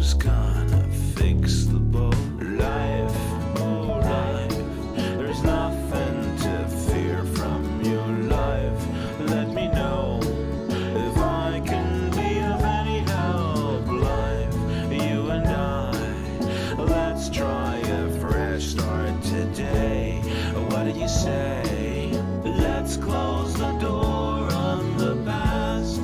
who's gonna fix the boat? Life, oh life, there's nothing to fear from you, life. Let me know if I can be of any help, life. You and I, let's try a fresh start today. What do you say? Let's close the door on the past.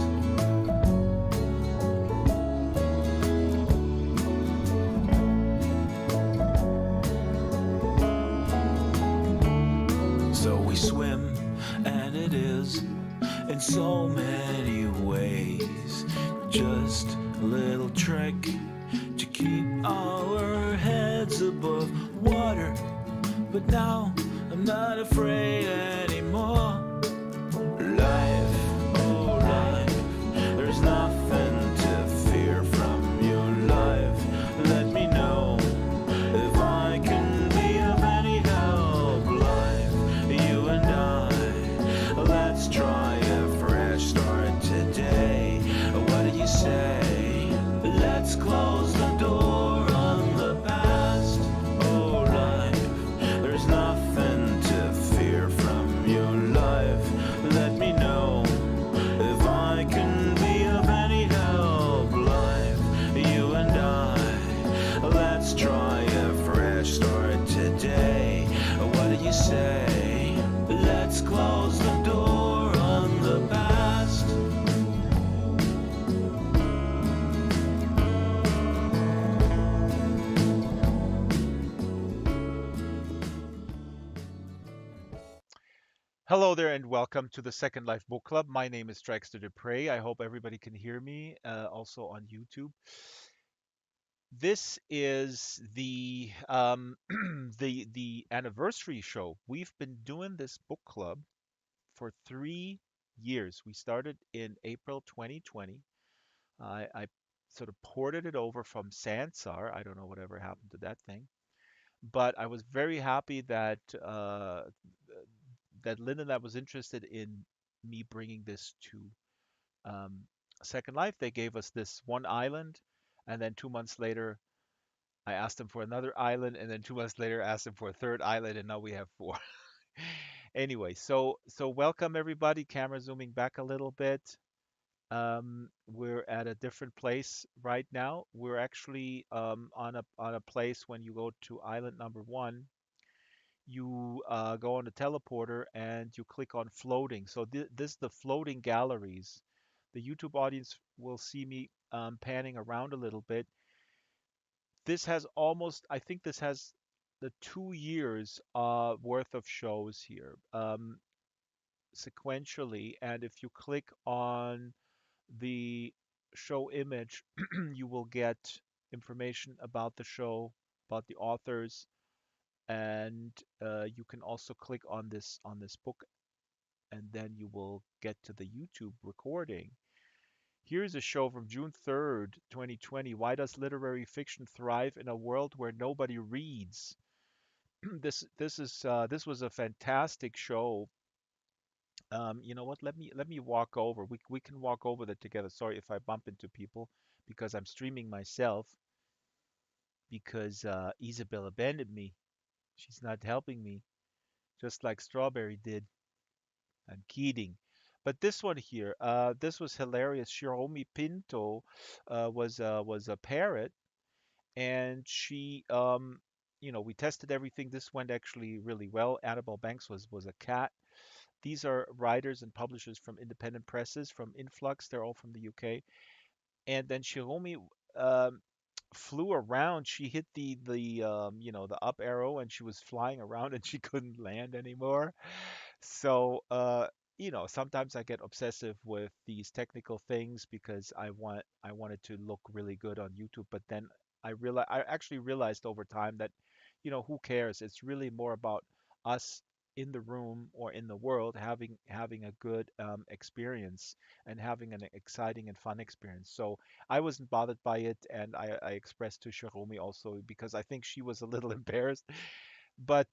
So we swim, and it is in so many ways just a little trick to keep our heads above water. But now I'm not afraid anymore. Life, oh life, there's nothing to fear from you, life. Let me know if I can be of any help, life. You and I, let's try a fresh start today. What do you say? Let's close the door on the past. Oh life, there's nothing to fear from your life. Let me know if I can be of any help, life. You and I, let's try a fresh start today. What do you say? Let's close the door on the past. Hello there, and welcome to the Second Life Book Club. My name is Draxtor. I hope everybody can hear me, also on YouTube. This is the the anniversary show. We've been doing this book club for 3 years. We started in April 2020. I sort of ported it over from Sansar. I don't know whatever happened to that thing, but I was very happy that Lyndon that was interested in me bringing this to um, Second Life. They gave us this one island, and then 2 months later, I asked them for another island, and then 2 months later, I asked them for a third island, and now we have four. Anyway, so welcome everybody. Camera zooming back a little bit. We're at a different place right now. We're actually on a place when you go to island number one, you go on the teleporter and you click on floating. So this is the floating galleries. The YouTube audience will see me panning around a little bit. This has almost, I think this has the 2 years worth of shows here sequentially. And if you click on the show image, you will get information about the show, about the authors, and you can also click on this book, and then you will get to the YouTube recording. Here's a show from June 3rd, 2020. Why does literary fiction thrive in a world where nobody reads? This was a fantastic show. You know what? Let me walk over. We can walk over that together. Sorry if I bump into people because I'm streaming myself because Isabel abandoned me. She's not helping me, just like Strawberry did. I'm kidding. But this one here, this was hilarious. Shiromi Pinto was a parrot, and we tested everything. This went actually really well. Annabelle Banks was a cat. These are writers and publishers from independent presses, from Influx. They're all from the UK. And then Shiromi um, flew around. She hit the up arrow, and she was flying around, and she couldn't land anymore. So, sometimes I get obsessive with these technical things because I want it to look really good on YouTube, but then I actually realized over time that, who cares? It's really more about us in the room or in the world having a good experience and having an exciting and fun experience. So I wasn't bothered by it, and I expressed to Sharomi also because I think she was a little embarrassed. But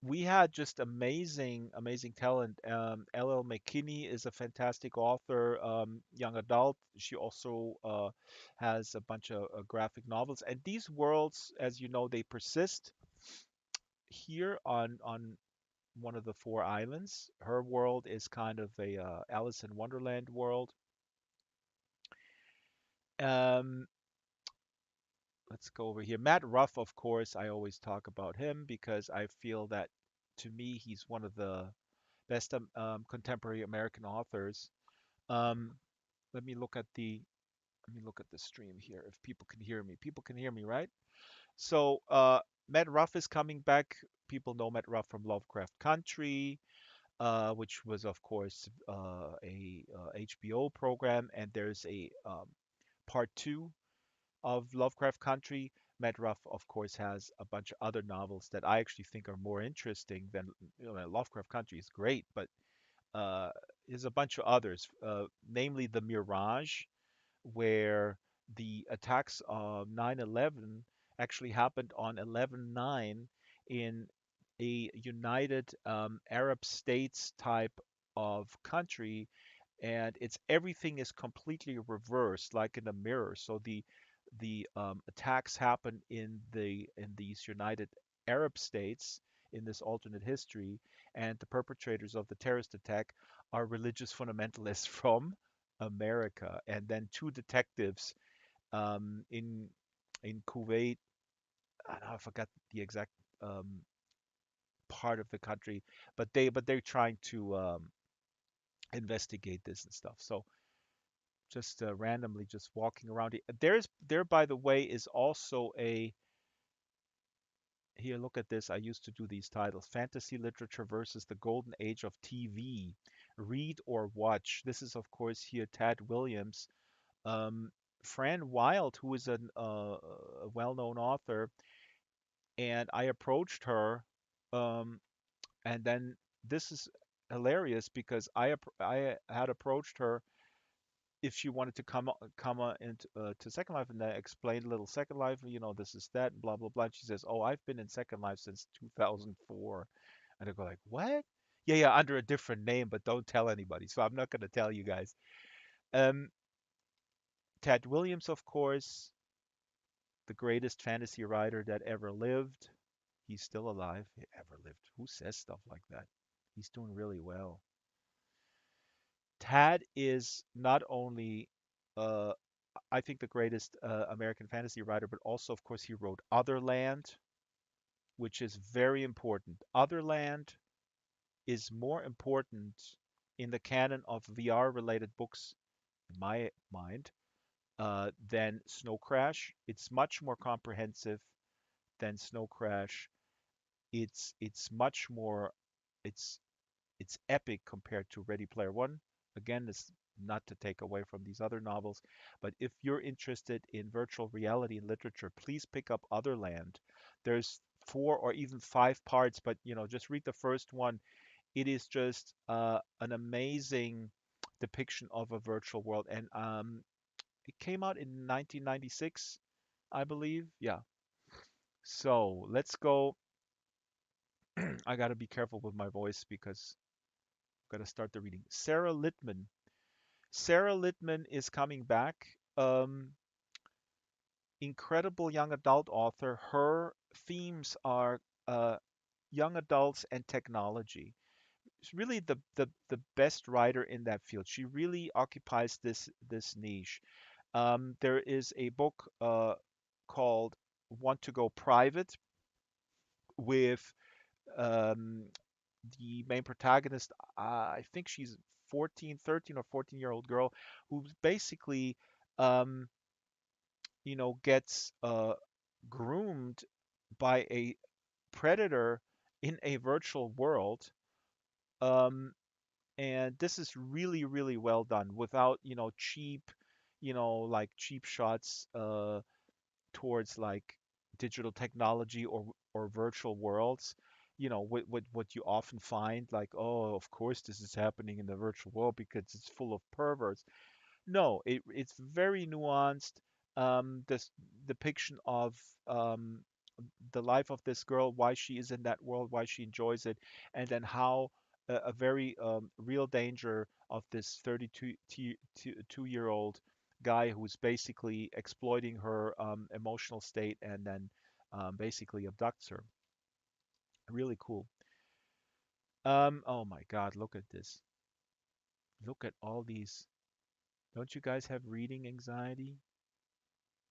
we had just amazing talent. LL McKinney is a fantastic author, young adult. She also has a bunch of graphic novels, and these worlds, as you know, they persist here on one of the four islands. Her world is kind of a Alice in Wonderland world. Um, let's go over here. Matt Ruff, of course, I always talk about him because I feel that to me he's one of the best contemporary American authors. Um, let me look at the let me look at the stream here. If people can hear me, people can hear me, right? So Matt Ruff is coming back. People know Matt Ruff from Lovecraft Country, which was, of course, a HBO program, and there's a part two of Lovecraft Country. Matt Ruff, of course, has a bunch of other novels that I actually think are more interesting than Lovecraft Country is great, but uh, there's a bunch of others, namely The Mirage, where the attacks of 9/11 actually happened on 11/9 in a United Arab States type of country, and it's everything is completely reversed, like in a mirror. So the attacks happen in these United Arab States in this alternate history, and the perpetrators of the terrorist attack are religious fundamentalists from America. And then two detectives in Kuwait, I forgot the exact um, part of the country, but they're trying to investigate this and stuff. So just randomly just walking around. There, by the way, is also a here. Look at this. I used to do these titles: fantasy literature versus the golden age of TV. Read or watch. This is, of course, here Tad Williams. Um, Fran Wild, who is a well-known author, and I approached her, um, and then this is hilarious because I had approached her if she wanted to come into to Second Life, and I explained a little Second Life, this is that, blah blah blah. And she says, "Oh, I've been in Second Life since 2004," and I go like, "What?" Yeah, yeah, under a different name, but don't tell anybody. So I'm not gonna tell you guys. Um, Ted Williams, of course, the greatest fantasy writer that ever lived. He's still alive. Ever lived? Who says stuff like that? He's doing really well. Tad is not only uh, I think the greatest American fantasy writer, but also, of course, he wrote Otherland, which is very important. Otherland is more important in the canon of VR related books, in my mind, than Snow Crash. It's much more comprehensive than Snow Crash. It's much more it's it's epic compared to Ready Player One. Again, this not to take away from these other novels, but if you're interested in virtual reality and literature, please pick up Otherland. There's four or even five parts, but just read the first one. It is just an amazing depiction of a virtual world, and it came out in 1996, I believe. Yeah. So let's go. I got to be careful with my voice because I'm going to start the reading. Sarah Littman. Sarah Littman is coming back. Incredible young adult author. Her themes are uh, young adults and technology. She's really the best writer in that field. She really occupies this niche. There is a book called Want to Go Private with um, the main protagonist. I think she's 14, 13 or 14-year-old girl who basically um, gets groomed by a predator in a virtual world. Um, and this is really, really well done without, cheap, like cheap shots towards like digital technology or virtual worlds. What you often find, like, oh, of course this is happening in the virtual world because it's full of perverts. No, it's very nuanced. This depiction of um, the life of this girl, why she is in that world, why she enjoys it, and then how a very real danger of this 32-year-old guy who's basically exploiting her emotional state and then basically abducts her. Really cool. Oh my God, look at this. Look at all these. Don't you guys have reading anxiety?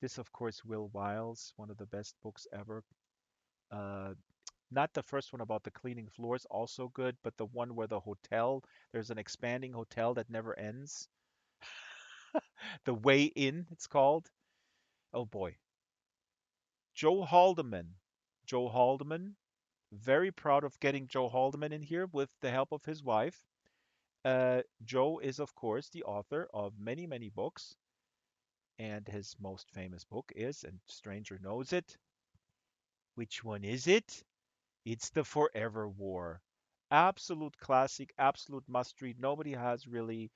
This, of course, Will Wiles, one of the best books ever. Uh, Not the first one about the cleaning floors, also good, but the one where the hotel, there's an expanding hotel that never ends. The Way In, it's called. Oh boy. Joe Haldeman. Joe Haldeman. Very proud of getting Joe Haldeman in here with the help of his wife. Joe is, of course, the author of many, many books, and his most famous book is, and Stranger knows it. Which one is it? It's The Forever War. Absolute classic, absolute must read. Nobody has really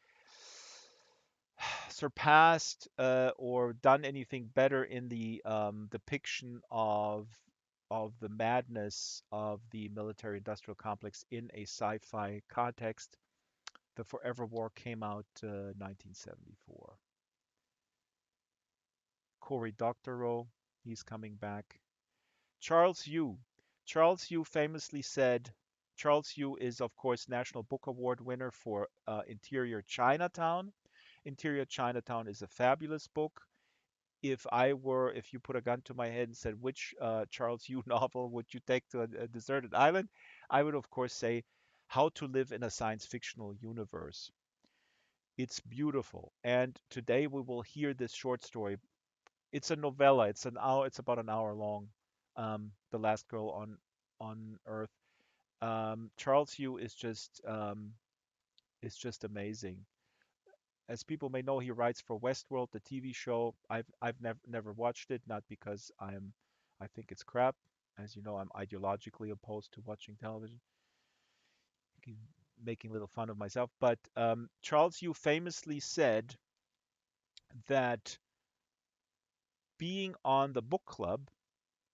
surpassed or done anything better in the depiction of the madness of the military-industrial complex in a sci-fi context. The Forever War came out 1974. Cory Doctorow, he's coming back. Charles Yu. Charles Yu famously said, Charles Yu is, of course, National Book Award winner for Interior Chinatown. Interior Chinatown is a fabulous book. If you put a gun to my head and said, which Charles Yu novel would you take to a deserted island, I would, of course, say How to Live in a Science Fictional Universe. It's beautiful. And today we will hear this short story. It's a novella. It's an hour. It's about an hour long. The Last Girl on Earth. Charles Yu is just amazing. As people may know, he writes for Westworld, the TV show. I've never watched it, not because I think it's crap. As you know, I'm ideologically opposed to watching television, making little fun of myself. But Charles Yu famously said that being on the book club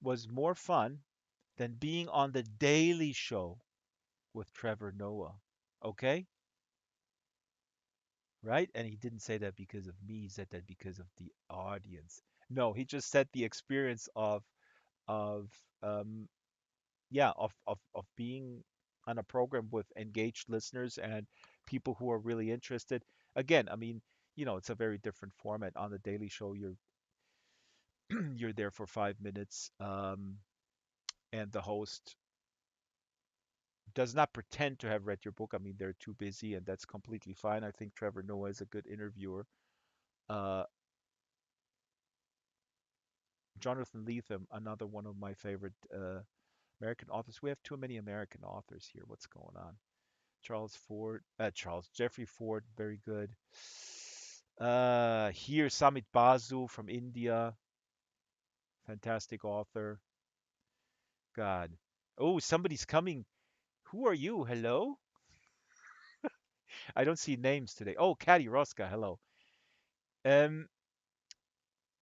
was more fun than being on the Daily Show with Trevor Noah. Okay? Right? And he didn't say that because of me, he said that because of the audience. No, he just said the experience of um yeah, of being on a program with engaged listeners and people who are really interested. Again, I mean, it's a very different format. On the Daily Show, you're there for 5 minutes, and the host does not pretend to have read your book. I mean, they're too busy, and that's completely fine. I think Trevor Noah is a good interviewer. Uh, Jonathan Lethem, another one of my favorite American authors. We have too many American authors here. What's going on? Charles Jeffrey Ford, very good. Here, Samit Basu from India, fantastic author. God. Oh, somebody's coming. Who are you? Hello? I don't see names today. Oh, Kati Roska, hello. Um,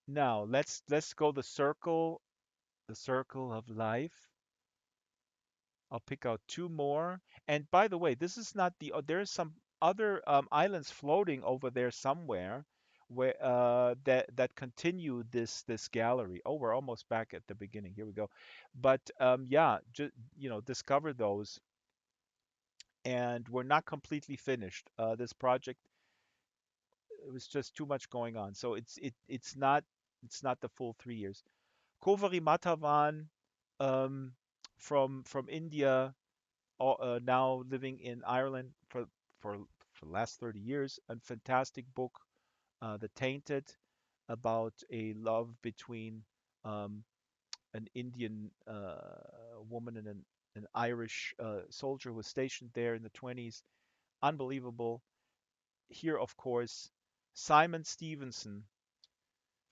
Now let's go the circle of life. I'll pick out two more. And by the way, this is not there's some other islands floating over there somewhere where that continue this gallery. Oh, we're almost back at the beginning. Here we go. But yeah, just discover those. And we're not completely finished. This project, it was just too much going on. So it's not the full 3 years. Kovari Matavan, um, from India, now living in Ireland for for the last 30 years. A fantastic book, The Tainted, about a love between um, an Indian woman and an Irish soldier who was stationed there in the 20s. Unbelievable. Here, of course, Simon Stevenson.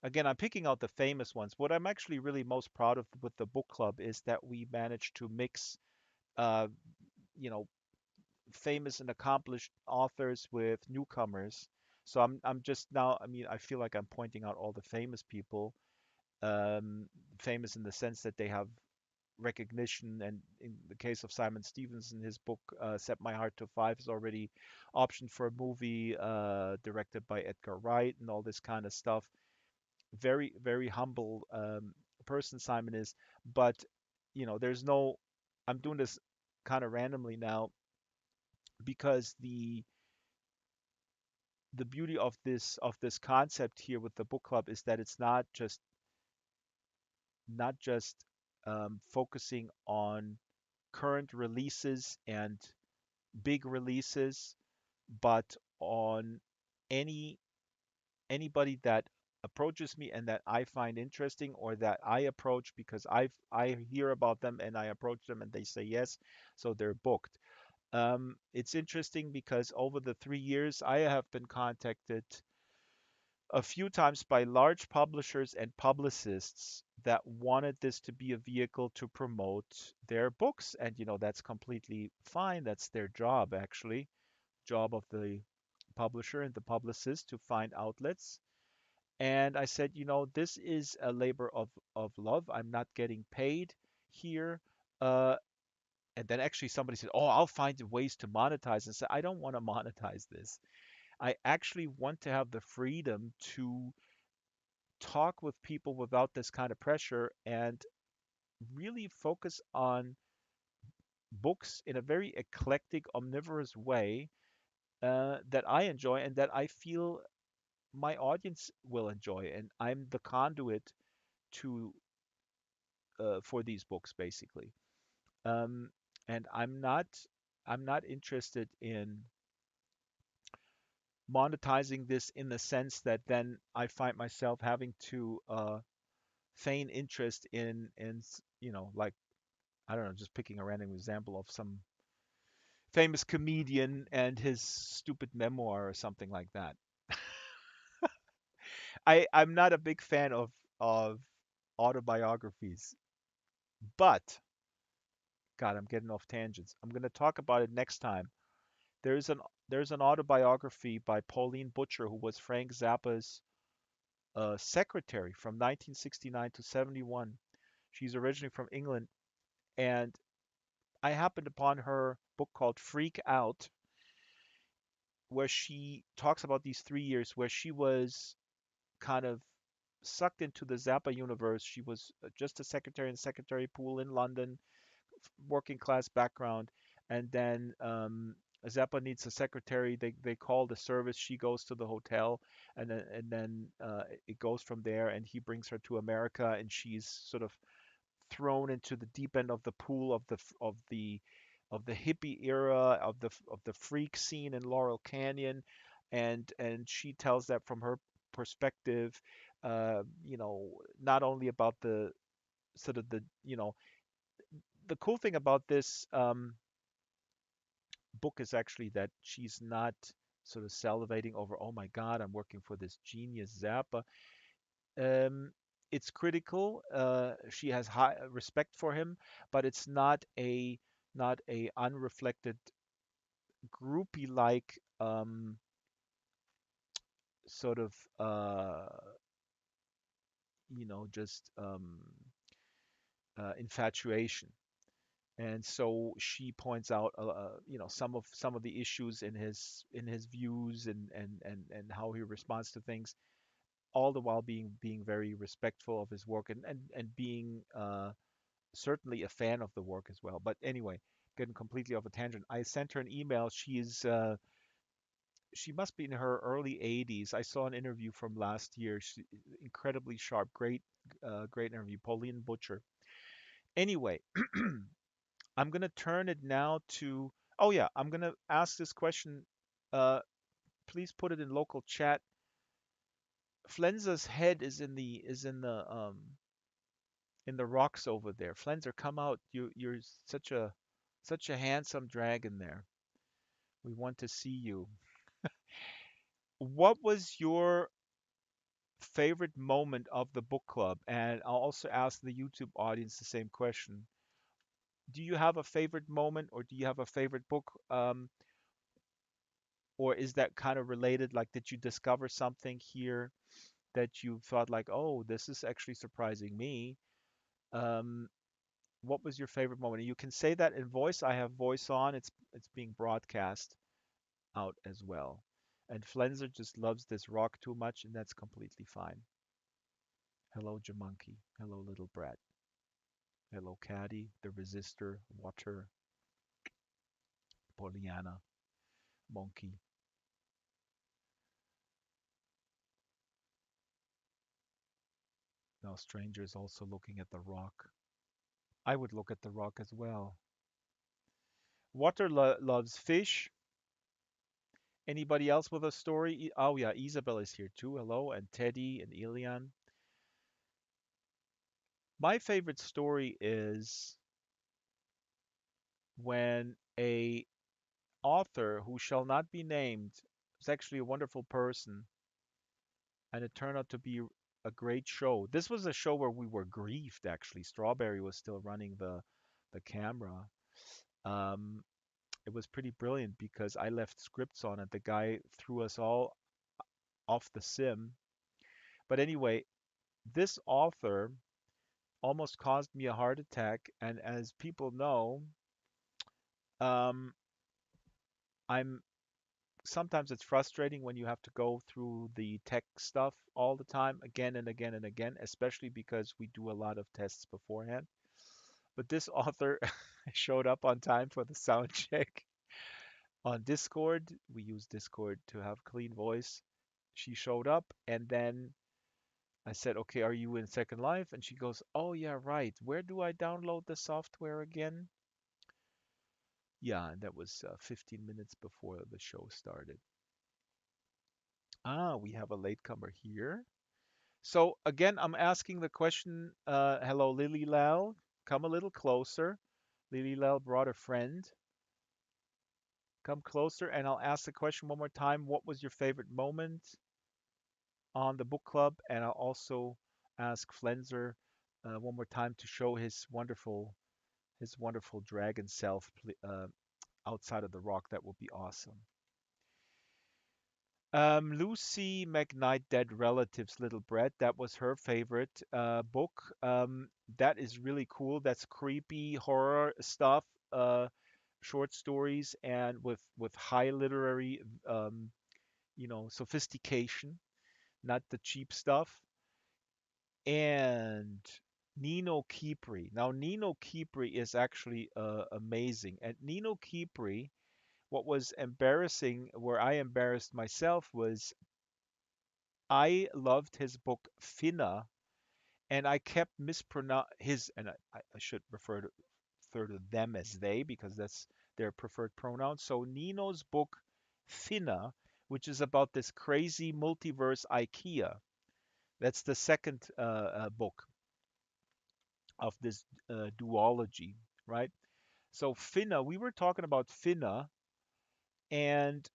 Again, I'm picking out the famous ones. What I'm actually really most proud of with the book club is that we managed to mix, uh, you know, famous and accomplished authors with newcomers. So I'm just now, I mean, I feel like I'm pointing out all the famous people, Um, Famous in the sense that they have recognition, and in the case of Simon Stevenson, his book Set My Heart to Five is already optioned for a movie directed by Edgar Wright and all this kind of stuff. Very, very humble person Simon is, but there's no. I'm doing this kind of randomly now because the beauty of this concept here with the book club is that it's not just focusing on current releases and big releases, but on any anybody that approaches me and that I find interesting, or that I approach because I hear about them and I approach them and they say yes, so they're booked. It's interesting because over the 3 years I have been contacted a few times by large publishers and publicists that wanted this to be a vehicle to promote their books, and that's completely fine. That's their job, actually, job of the publisher and the publicist to find outlets. And I said, this is a labor of love. I'm not getting paid here. Uh, and then actually somebody said, oh, I'll find ways to monetize. And said, I don't want to monetize this. I actually want to have the freedom to talk with people without this kind of pressure and really focus on books in a very eclectic, omnivorous way that I enjoy and that I feel my audience will enjoy. And I'm the conduit to for these books, basically. Um, and I'm not interested in monetizing this in the sense that then I find myself having to feign interest in like, I don't know, just picking a random example of some famous comedian and his stupid memoir or something like that. I'm not a big fan of autobiographies, but God, I'm getting off tangents. I'm going to talk about it next time. There's an there's an autobiography by Pauline Butcher, who was Frank Zappa's secretary from 1969 to 71. She's originally from England, and I happened upon her book called Freak Out, where she talks about these 3 years where she was kind of sucked into the Zappa universe. She was just a secretary in secretary pool in London, working class background, and then Zappa needs a secretary. They call the service. She goes to the hotel, and then it goes from there. And he brings her to America, and she's sort of thrown into the deep end of the pool of the hippie era of the freak scene in Laurel Canyon, and she tells that from her perspective. Not only about the sort of the cool thing about this book is actually that she's not sort of salivating over, oh my God, I'm working for this genius Zappa. Um, it's critical. She has high respect for him, but it's not a unreflected groupie-like sort of just infatuation. And so she points out some of the issues in his views and how he responds to things, all the while being very respectful of his work and being certainly a fan of the work as well. But anyway, getting completely off a tangent. I sent her an email. She must be in her early 80s. I saw an interview from last year. She incredibly sharp, great interview. Pauline Butcher. Anyway, I'm gonna turn it now to. Oh yeah, I'm gonna ask this question. Uh, Please put it in local chat. Flenza's head is in the rocks over there. Flenser, come out. You're such a handsome dragon there. We want to see you. What was your favorite moment of the book club? And I'll also ask the YouTube audience the same question. Do you have a favorite moment, or do you have a favorite book? Or is that kind of related? Like, did you discover something here that you thought like, oh, this is actually surprising me. Um, what was your favorite moment? You can say that in voice. I have voice on. It's being broadcast out as well. And Flenser just loves this rock too much, and that's completely fine. Hello, Jamonkey. Hello, little brat. Hello, Caddy, the Resistor, Water, Pollyanna, Monkey. Now, Stranger is also looking at the rock. I would look at the rock as well. Water loves fish. Anybody else with a story? Oh, yeah, Isabel is here too. Hello, and Teddy and Elian. My favorite story is when a author who shall not be named is actually a wonderful person, and it turned out to be a great show. This was a show where we were grieved actually. Strawberry was still running the camera. Um, it was pretty brilliant because I left scripts on it. The guy threw us all off the sim. But anyway, this author almost caused me a heart attack, and as people know, um, I'm sometimes it's frustrating when you have to go through the tech stuff all the time, again and again and again, especially because we do a lot of tests beforehand. But this author showed up on time for the sound check on Discord. We use Discord to have clean voice. She showed up, and then I said, "Okay, are you in Second Life?" And she goes, "Oh, yeah, right. Where do I download the software again?" Yeah, and that was 15 minutes before the show started. Ah, we have a latecomer here. So again, I'm asking the question, hello, Lily Lal, come a little closer. Lily Lal brought a friend. Come closer, and I'll ask the question one more time. What was your favorite moment on the book club? And I'll also ask Flenser one more time to show his wonderful dragon self outside of the rock. That would be awesome. Lucy McKnight, Dead Relatives, Little Brett. That was her favorite book. That is really cool. That's creepy horror stuff, short stories, and with high literary, sophistication, not the cheap stuff. And Nino Kipri. Now, Nino Kipri is actually amazing. And Nino Kipri, what was embarrassing, where I embarrassed myself, was I loved his book Finna, and I kept mispronouncing his, and I should refer to them as they because that's their preferred pronoun. So Nino's book Finna, which is about this crazy multiverse IKEA, that's the second book of this duology, right? So Finna, we were talking about Finna, and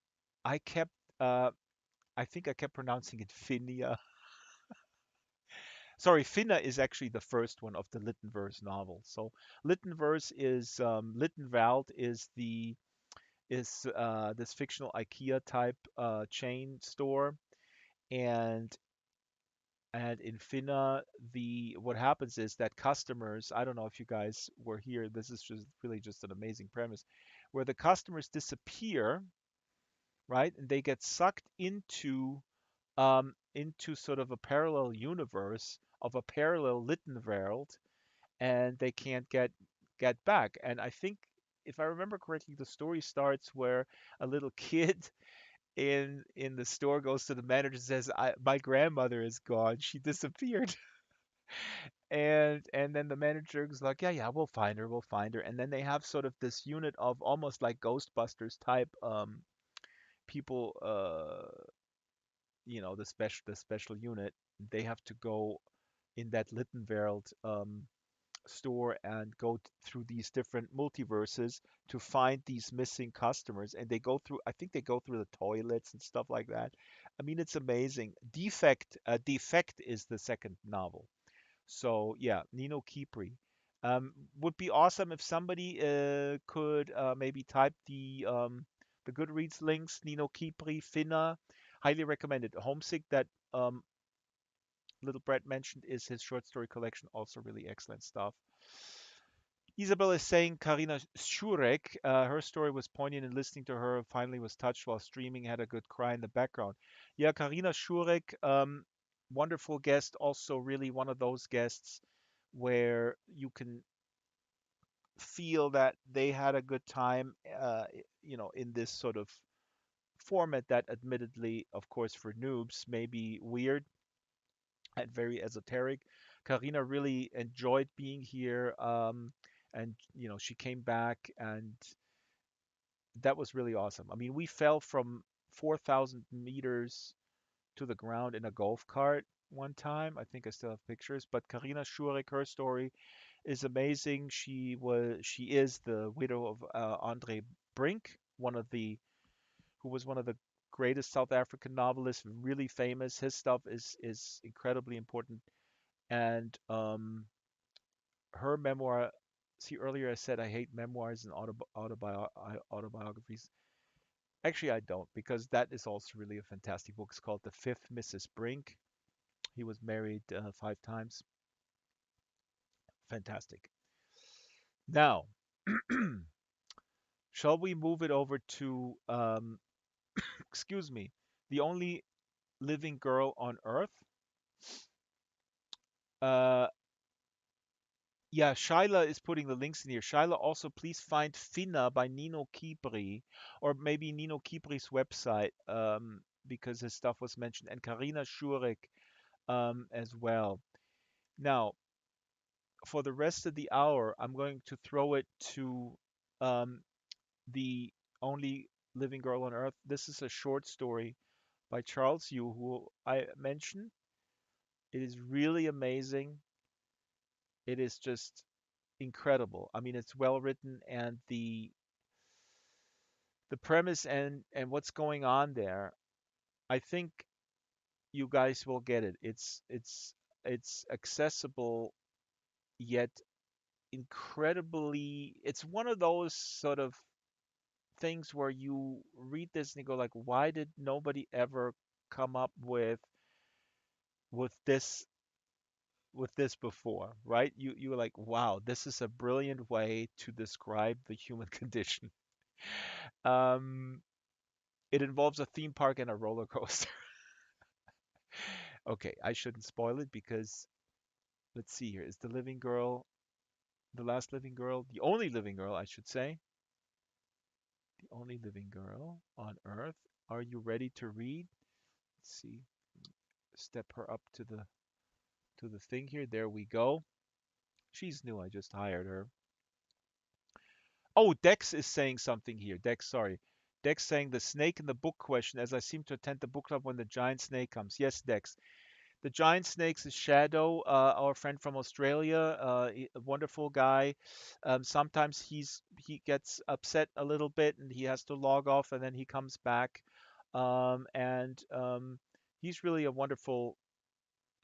I kept, uh, I think I kept pronouncing it Finia. Sorry, Finna is actually the first one of the Littenverse novels. So Littenverse is Littenwald is the is this fictional IKEA type chain store, and in Finna, the what happens is that customers, I don't know if you guys were here, this is just really just an amazing premise, where the customers disappear, right, and they get sucked into sort of a parallel universe of a parallel Littenwelt, and they can't get back. And I think, if I remember correctly, the story starts where a little kid in the store goes to the manager and says, "My grandmother is gone. She disappeared." And then the manager is like, "Yeah, yeah, we'll find her. We'll find her." And then they have sort of this unit of almost like Ghostbusters type people, the special unit. They have to go in that Littenwelt store and go through these different multiverses to find these missing customers. And they go through, I think they go through the toilets and stuff like that. I mean, it's amazing. Defect is the second novel. So yeah, Nino Kipri. Would be awesome if somebody could maybe type the Goodreads links. Nino Kipri, Finna, highly recommended. Homesick, that Little Brett mentioned is his short story collection, also really excellent stuff. Isabel is saying Karina Shurek, her story was poignant and listening to her finally was touched while streaming, had a good cry in the background. Yeah, Karina Shurek, wonderful guest, also really one of those guests where you can feel that they had a good time, in this sort of format that admittedly, of course, for noobs may be weird and very esoteric. Karina really enjoyed being here, and she came back, and that was really awesome. I mean, we fell from 4,000 meters to the ground in a golf cart one time. I think I still have pictures. But Karina Shurek, her story is amazing. She is the widow of Andre Brink, who was one of the greatest South African novelists, really famous. His stuff is incredibly important. And her memoir. See, earlier I said I hate memoirs and autobiographies. Actually, I don't, because that is also really a fantastic book. It's called The Fifth Mrs. Brink. He was married 5 times. Fantastic. Now, shall we move it over to, excuse me, the only living girl on Earth? Uh, yeah, Shyla is putting the links in here. Shyla, also please find Finna by Nino Kibri, or maybe Nino Kibri's website, because his stuff was mentioned, and Karina Shurek as well. Now, for the rest of the hour, I'm going to throw it to um, the only living girl on Earth. This is a short story by Charles Yu, who I mentioned. It is really amazing. It is just incredible. I mean, it's well written, and the premise and what's going on there, I think you guys will get it. It's accessible yet incredibly. It's one of those sort of things where you read this and you go like, why did nobody ever come up with this with this before, right? You're like, wow, this is a brilliant way to describe the human condition. Um, it involves a theme park and a roller coaster. Okay, I shouldn't spoil it because let's see here. Is the living girl the last living girl, the only living girl, I should say, the only living girl on Earth? Are you ready to read? Let's see. Step her up to the thing here. There we go. She's new. I just hired her. Oh, Dex is saying something here. Dex, sorry. Dex saying the snake in the book question, as I seem to attend the book club when the giant snake comes. Yes, Dex. The giant snakes is Shadow, our friend from Australia, a wonderful guy. Sometimes he gets upset a little bit and he has to log off and then he comes back. And he's really a wonderful,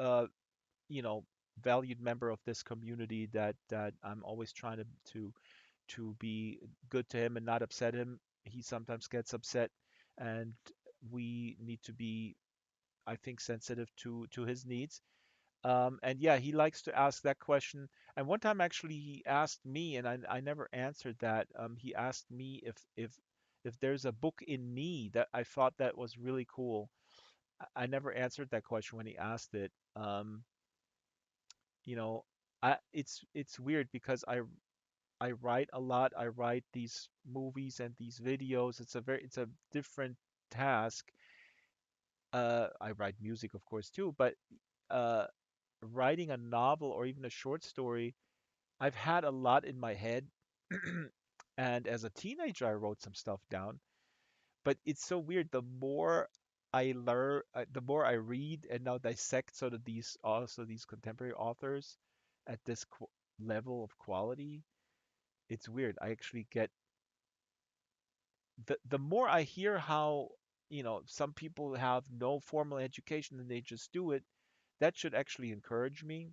uh, you know, valued member of this community that I'm always trying to be good to him and not upset him. He sometimes gets upset, and we need to be, I think, sensitive to his needs. And yeah, he likes to ask that question. And one time, actually, he asked me, and I never answered that. He asked me if there's a book in me that I thought that was really cool. I never answered that question when he asked it. You know, it's weird because I write a lot. I write these movies and these videos. It's a different task. I write music, of course, too, but uh, writing a novel or even a short story, I've had a lot in my head. And as a teenager, I wrote some stuff down. But it's so weird. The more I learn, the more I read and now dissect sort of these contemporary authors at this level of quality. It's weird. I actually get the more I hear how, some people have no formal education and they just do it, that should actually encourage me.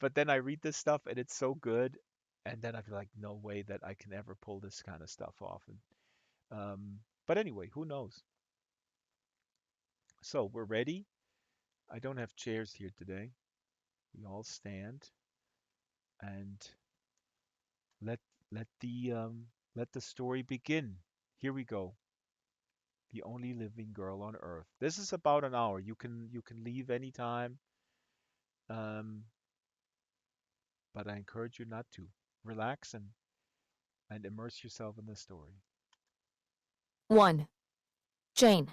But then I read this stuff and it's so good, and then I feel like no way that I can ever pull this kind of stuff off. But anyway, who knows? So we're ready. I don't have chairs here today. We all stand and let let the um, let the story begin. Here we go. The only living girl on Earth. This is about an hour. You can leave anytime, um, but I encourage you not to. Relax and immerse yourself in the story. 1. Jane.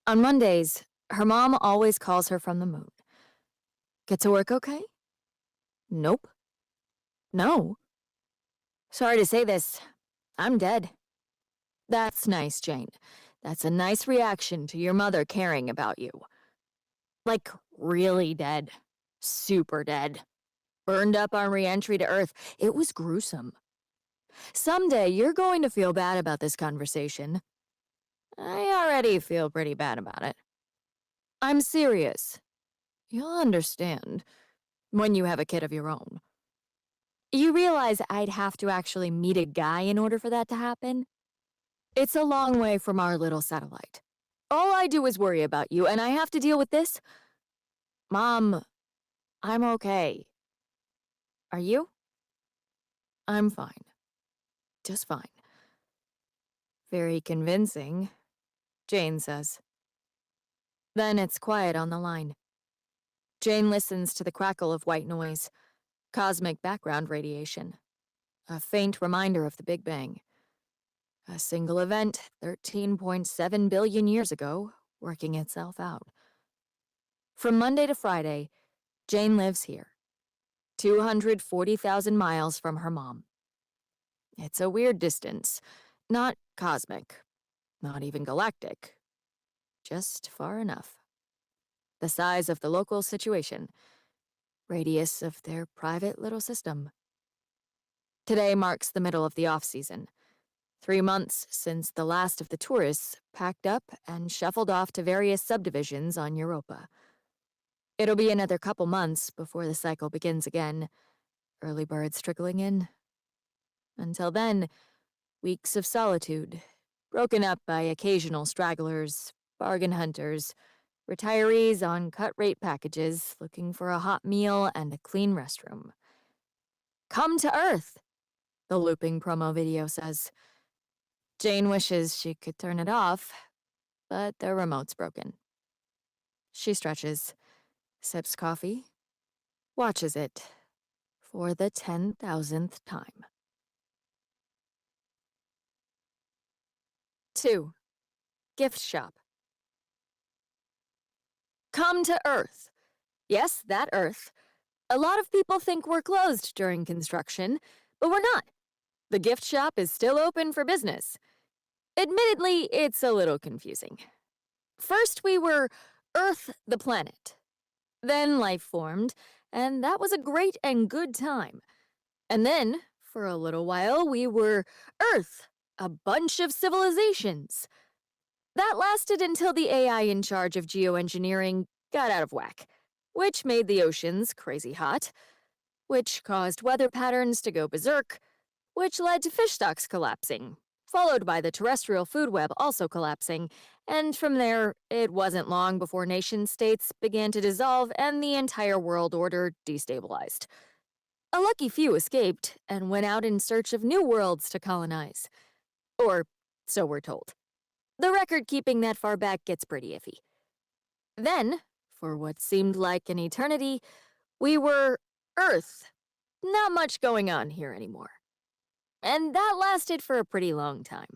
On Mondays, her mom always calls her from the moon. Get to work okay? Nope. No. Sorry to say this. I'm dead. That's nice, Jane. That's a nice reaction to your mother caring about you. Like, really dead. Super dead. Burned up on re-entry to Earth. It was gruesome. Someday you're going to feel bad about this conversation. I already feel pretty bad about it. I'm serious. You'll understand when you have a kid of your own. You realize I'd have to actually meet a guy in order for that to happen? It's a long way from our little satellite. All I do is worry about you, and I have to deal with this? Mom, I'm okay. Are you? I'm fine. Just fine. Very convincing, Jane says. Then it's quiet on the line. Jane listens to the crackle of white noise, cosmic background radiation, a faint reminder of the Big Bang. A single event 13.7 billion years ago, working itself out. From Monday to Friday, Jane lives here, 240,000 miles from her mom. It's a weird distance, not cosmic, not even galactic, just far enough. The size of the local situation, radius of their private little system. Today marks the middle of the off-season. 3 months since the last of the tourists packed up and shuffled off to various subdivisions on Europa. It'll be another couple months before the cycle begins again, early birds trickling in. Until then, weeks of solitude, broken up by occasional stragglers, bargain hunters, retirees on cut-rate packages looking for a hot meal and a clean restroom. Come to Earth, the looping promo video says. Jane wishes she could turn it off, but the remote's broken. She stretches, sips coffee, watches it for the 10,000th time. 2. Gift shop. Come to Earth. Yes, that Earth. A lot of people think we're closed during construction, but we're not. The gift shop is still open for business. Admittedly, it's a little confusing. First, we were Earth the planet. Then life formed, and that was a great and good time. And then, for a little while, we were Earth, a bunch of civilizations. That lasted until the AI in charge of geoengineering got out of whack, which made the oceans crazy hot, which caused weather patterns to go berserk, which led to fish stocks collapsing, followed by the terrestrial food web also collapsing, and from there, it wasn't long before nation-states began to dissolve and the entire world order destabilized. A lucky few escaped and went out in search of new worlds to colonize. Or so we're told. The record keeping that far back gets pretty iffy. Then, for what seemed like an eternity, we were Earth. Not much going on here anymore. And that lasted for a pretty long time,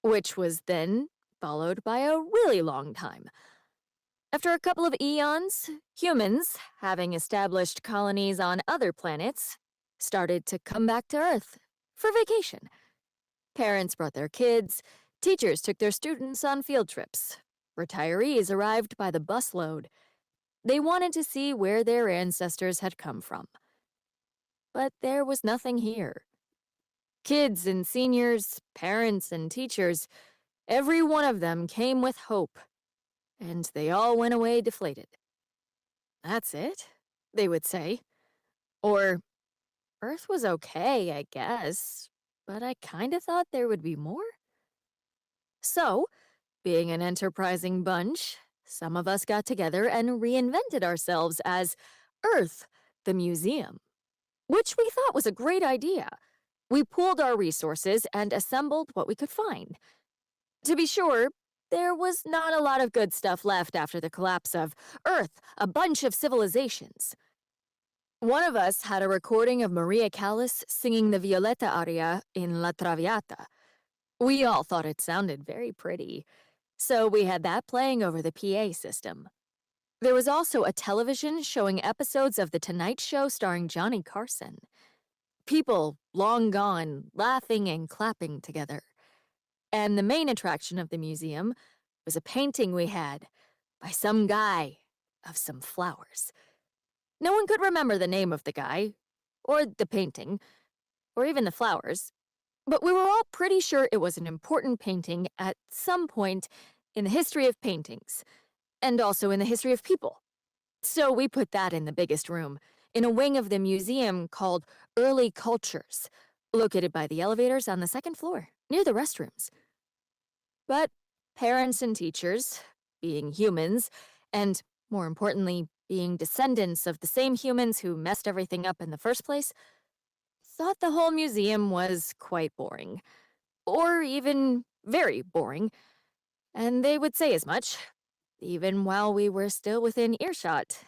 which was then followed by a really long time. After a couple of eons, humans, having established colonies on other planets, started to come back to Earth for vacation. Parents brought their kids, teachers took their students on field trips, retirees arrived by the busload. They wanted to see where their ancestors had come from. But there was nothing here. Kids and seniors, parents and teachers, every one of them came with hope, and they all went away deflated. That's it, they would say. Or, Earth was okay, I guess, but I kinda thought there would be more. So, being an enterprising bunch, some of us got together and reinvented ourselves as Earth, the museum, which we thought was a great idea. We pooled our resources and assembled what we could find. To be sure, there was not a lot of good stuff left after the collapse of Earth, a bunch of civilizations. One of us had a recording of Maria Callas singing the Violetta aria in La Traviata. We all thought it sounded very pretty, so we had that playing over the PA system. There was also a television showing episodes of The Tonight Show starring Johnny Carson. People, long gone, laughing and clapping together. And the main attraction of the museum was a painting we had by some guy of some flowers. No one could remember the name of the guy, or the painting, or even the flowers, but we were all pretty sure it was an important painting at some point in the history of paintings, and also in the history of people. So we put that in the biggest room, in a wing of the museum called Early Cultures, located by the elevators on the second floor, near the restrooms. But parents and teachers, being humans, and more importantly, being descendants of the same humans who messed everything up in the first place, thought the whole museum was quite boring. Or even very boring. And they would say as much, even while we were still within earshot.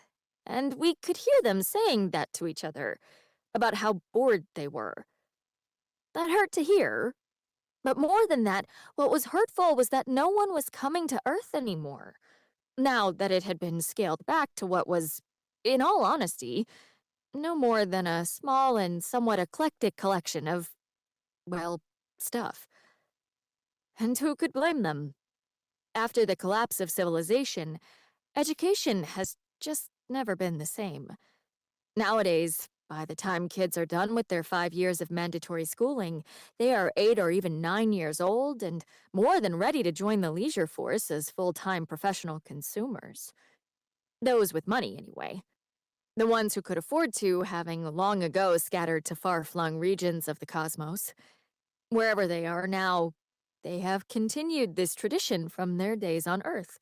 And we could hear them saying that to each other, about how bored they were. That hurt to hear. But more than that, what was hurtful was that no one was coming to Earth anymore. Now that it had been scaled back to what was, in all honesty, no more than a small and somewhat eclectic collection of, well, stuff. And who could blame them? After the collapse of civilization, education has just never been the same. Nowadays, by the time kids are done with their 5 years of mandatory schooling, they are 8 or even 9 years old and more than ready to join the leisure force as full-time professional consumers. Those with money, anyway. The ones who could afford to, having long ago scattered to far-flung regions of the cosmos. Wherever they are now, they have continued this tradition from their days on Earth.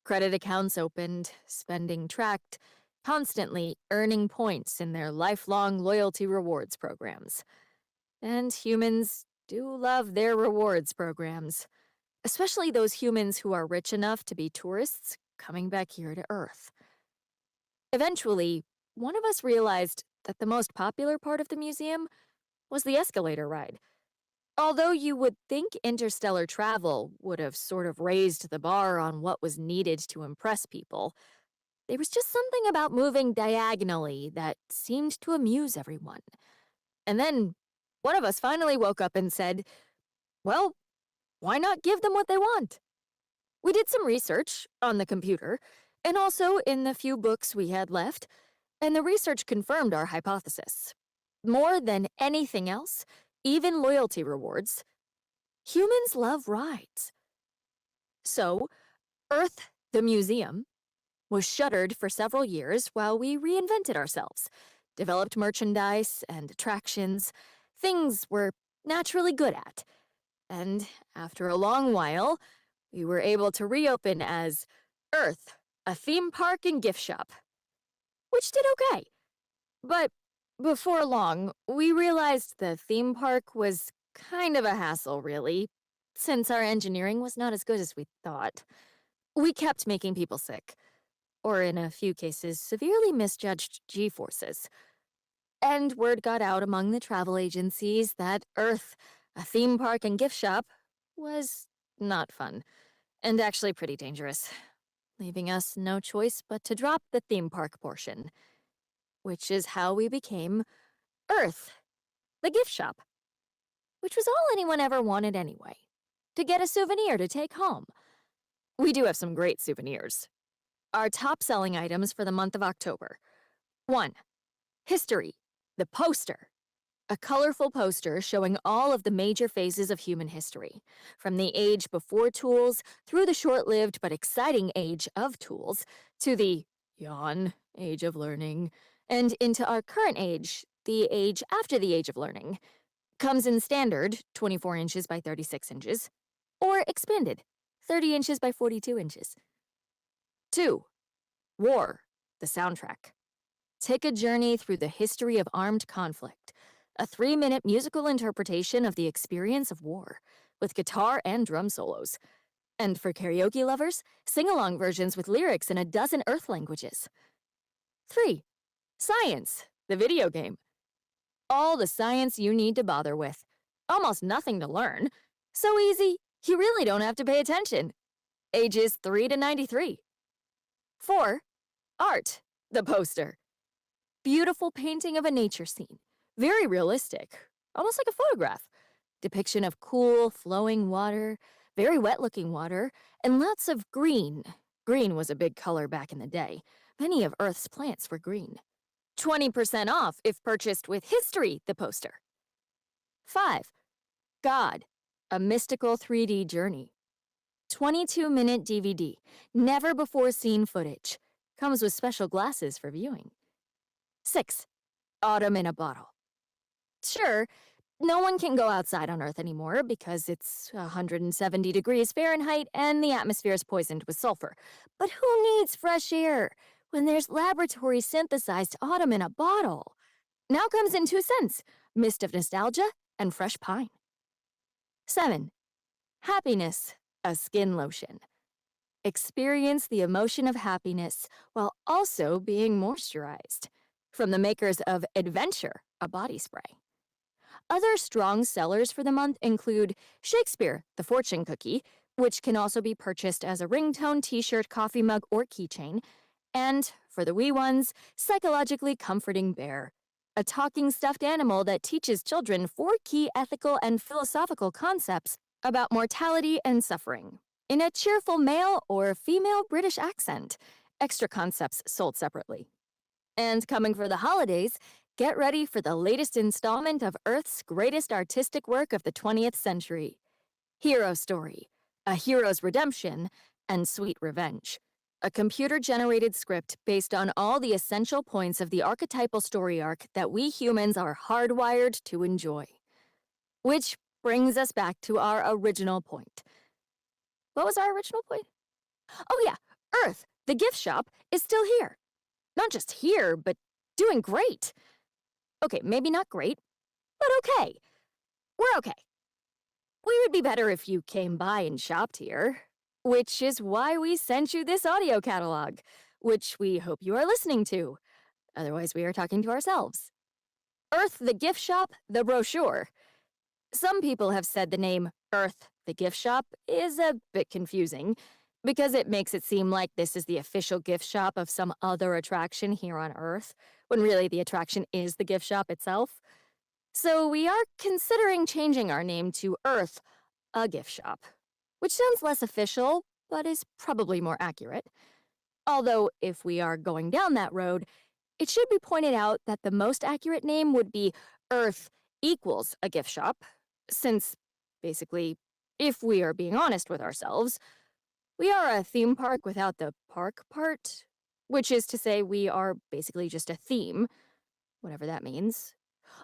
Credit accounts opened, spending tracked, constantly earning points in their lifelong loyalty rewards programs. And humans do love their rewards programs, especially those humans who are rich enough to be tourists coming back here to Earth. Eventually, one of us realized that the most popular part of the museum was the escalator ride. Although you would think interstellar travel would have sort of raised the bar on what was needed to impress people, there was just something about moving diagonally that seemed to amuse everyone. And then one of us finally woke up and said, well, why not give them what they want? We did some research on the computer, and also in the few books we had left, and the research confirmed our hypothesis. More than anything else, even loyalty rewards, humans love rides. So, Earth, the museum, was shuttered for several years while we reinvented ourselves, developed merchandise and attractions, things we're naturally good at. And after a long while, we were able to reopen as Earth, a theme park and gift shop, which did okay. But before long, we realized the theme park was kind of a hassle, really, since our engineering was not as good as we thought. We kept making people sick, or in a few cases, severely misjudged G-forces. And word got out among the travel agencies that Earth, a theme park and gift shop, was not fun, and actually pretty dangerous, leaving us no choice but to drop the theme park portion, which is how we became Earth, the gift shop, which was all anyone ever wanted anyway, to get a souvenir to take home. We do have some great souvenirs. Our top-selling items for the month of October. 1. History, the poster. A colorful poster showing all of the major phases of human history, from the age before tools through the short-lived but exciting age of tools, to the, yawn, age of learning, and into our current age, the age after the age of learning. Comes in standard, 24 inches by 36 inches, or expanded, 30 inches by 42 inches. 2. War, the soundtrack. Take a journey through the history of armed conflict, a 3-minute musical interpretation of the experience of war, with guitar and drum solos. And for karaoke lovers, sing-along versions with lyrics in a dozen Earth languages. 3. Science, the video game. All the science you need to bother with. Almost nothing to learn. So easy, you really don't have to pay attention. Ages 3 to 93. 4. Art, the poster. Beautiful painting of a nature scene. Very realistic, almost like a photograph. Depiction of cool, flowing water, very wet-looking water, and lots of green. Green was a big color back in the day. Many of Earth's plants were green. 20% off if purchased with History, the poster. 5. God, a mystical 3D journey. 22-minute DVD, never before seen footage. Comes with special glasses for viewing. 6. Autumn in a bottle. Sure, no one can go outside on Earth anymore because it's 170 degrees Fahrenheit and the atmosphere is poisoned with sulfur. But who needs fresh air when there's laboratory-synthesized autumn in a bottle? Now comes in 2 cents, mist of nostalgia and fresh pine. 7. Happiness, a skin lotion. Experience the emotion of happiness while also being moisturized. From the makers of Adventure, a body spray. Other strong sellers for the month include Shakespeare, the fortune cookie, which can also be purchased as a ringtone, t-shirt, coffee mug, or keychain. And, for the wee ones, Psychologically Comforting Bear, a talking stuffed animal that teaches children 4 key ethical and philosophical concepts about mortality and suffering, in a cheerful male or female British accent. Extra concepts sold separately. And coming for the holidays, get ready for the latest installment of Earth's greatest artistic work of the 20th century. Hero Story, A Hero's Redemption, and Sweet Revenge. A computer-generated script based on all the essential points of the archetypal story arc that we humans are hardwired to enjoy. Which brings us back to our original point. What was our original point? Oh yeah, Earth, the gift shop, is still here. Not just here, but doing great. Okay, maybe not great, but okay. We're okay. We would be better if you came by and shopped here, which is why we sent you this audio catalog, which we hope you are listening to. Otherwise, we are talking to ourselves. Earth, the gift shop, the brochure. Some people have said the name Earth, the gift shop is a bit confusing, because it makes it seem like this is the official gift shop of some other attraction here on Earth, when really the attraction is the gift shop itself. So we are considering changing our name to Earth, a gift shop, which sounds less official, but is probably more accurate. Although, if we are going down that road, it should be pointed out that the most accurate name would be Earth equals a gift shop, since, basically, if we are being honest with ourselves, we are a theme park without the park part, which is to say we are basically just a theme, whatever that means.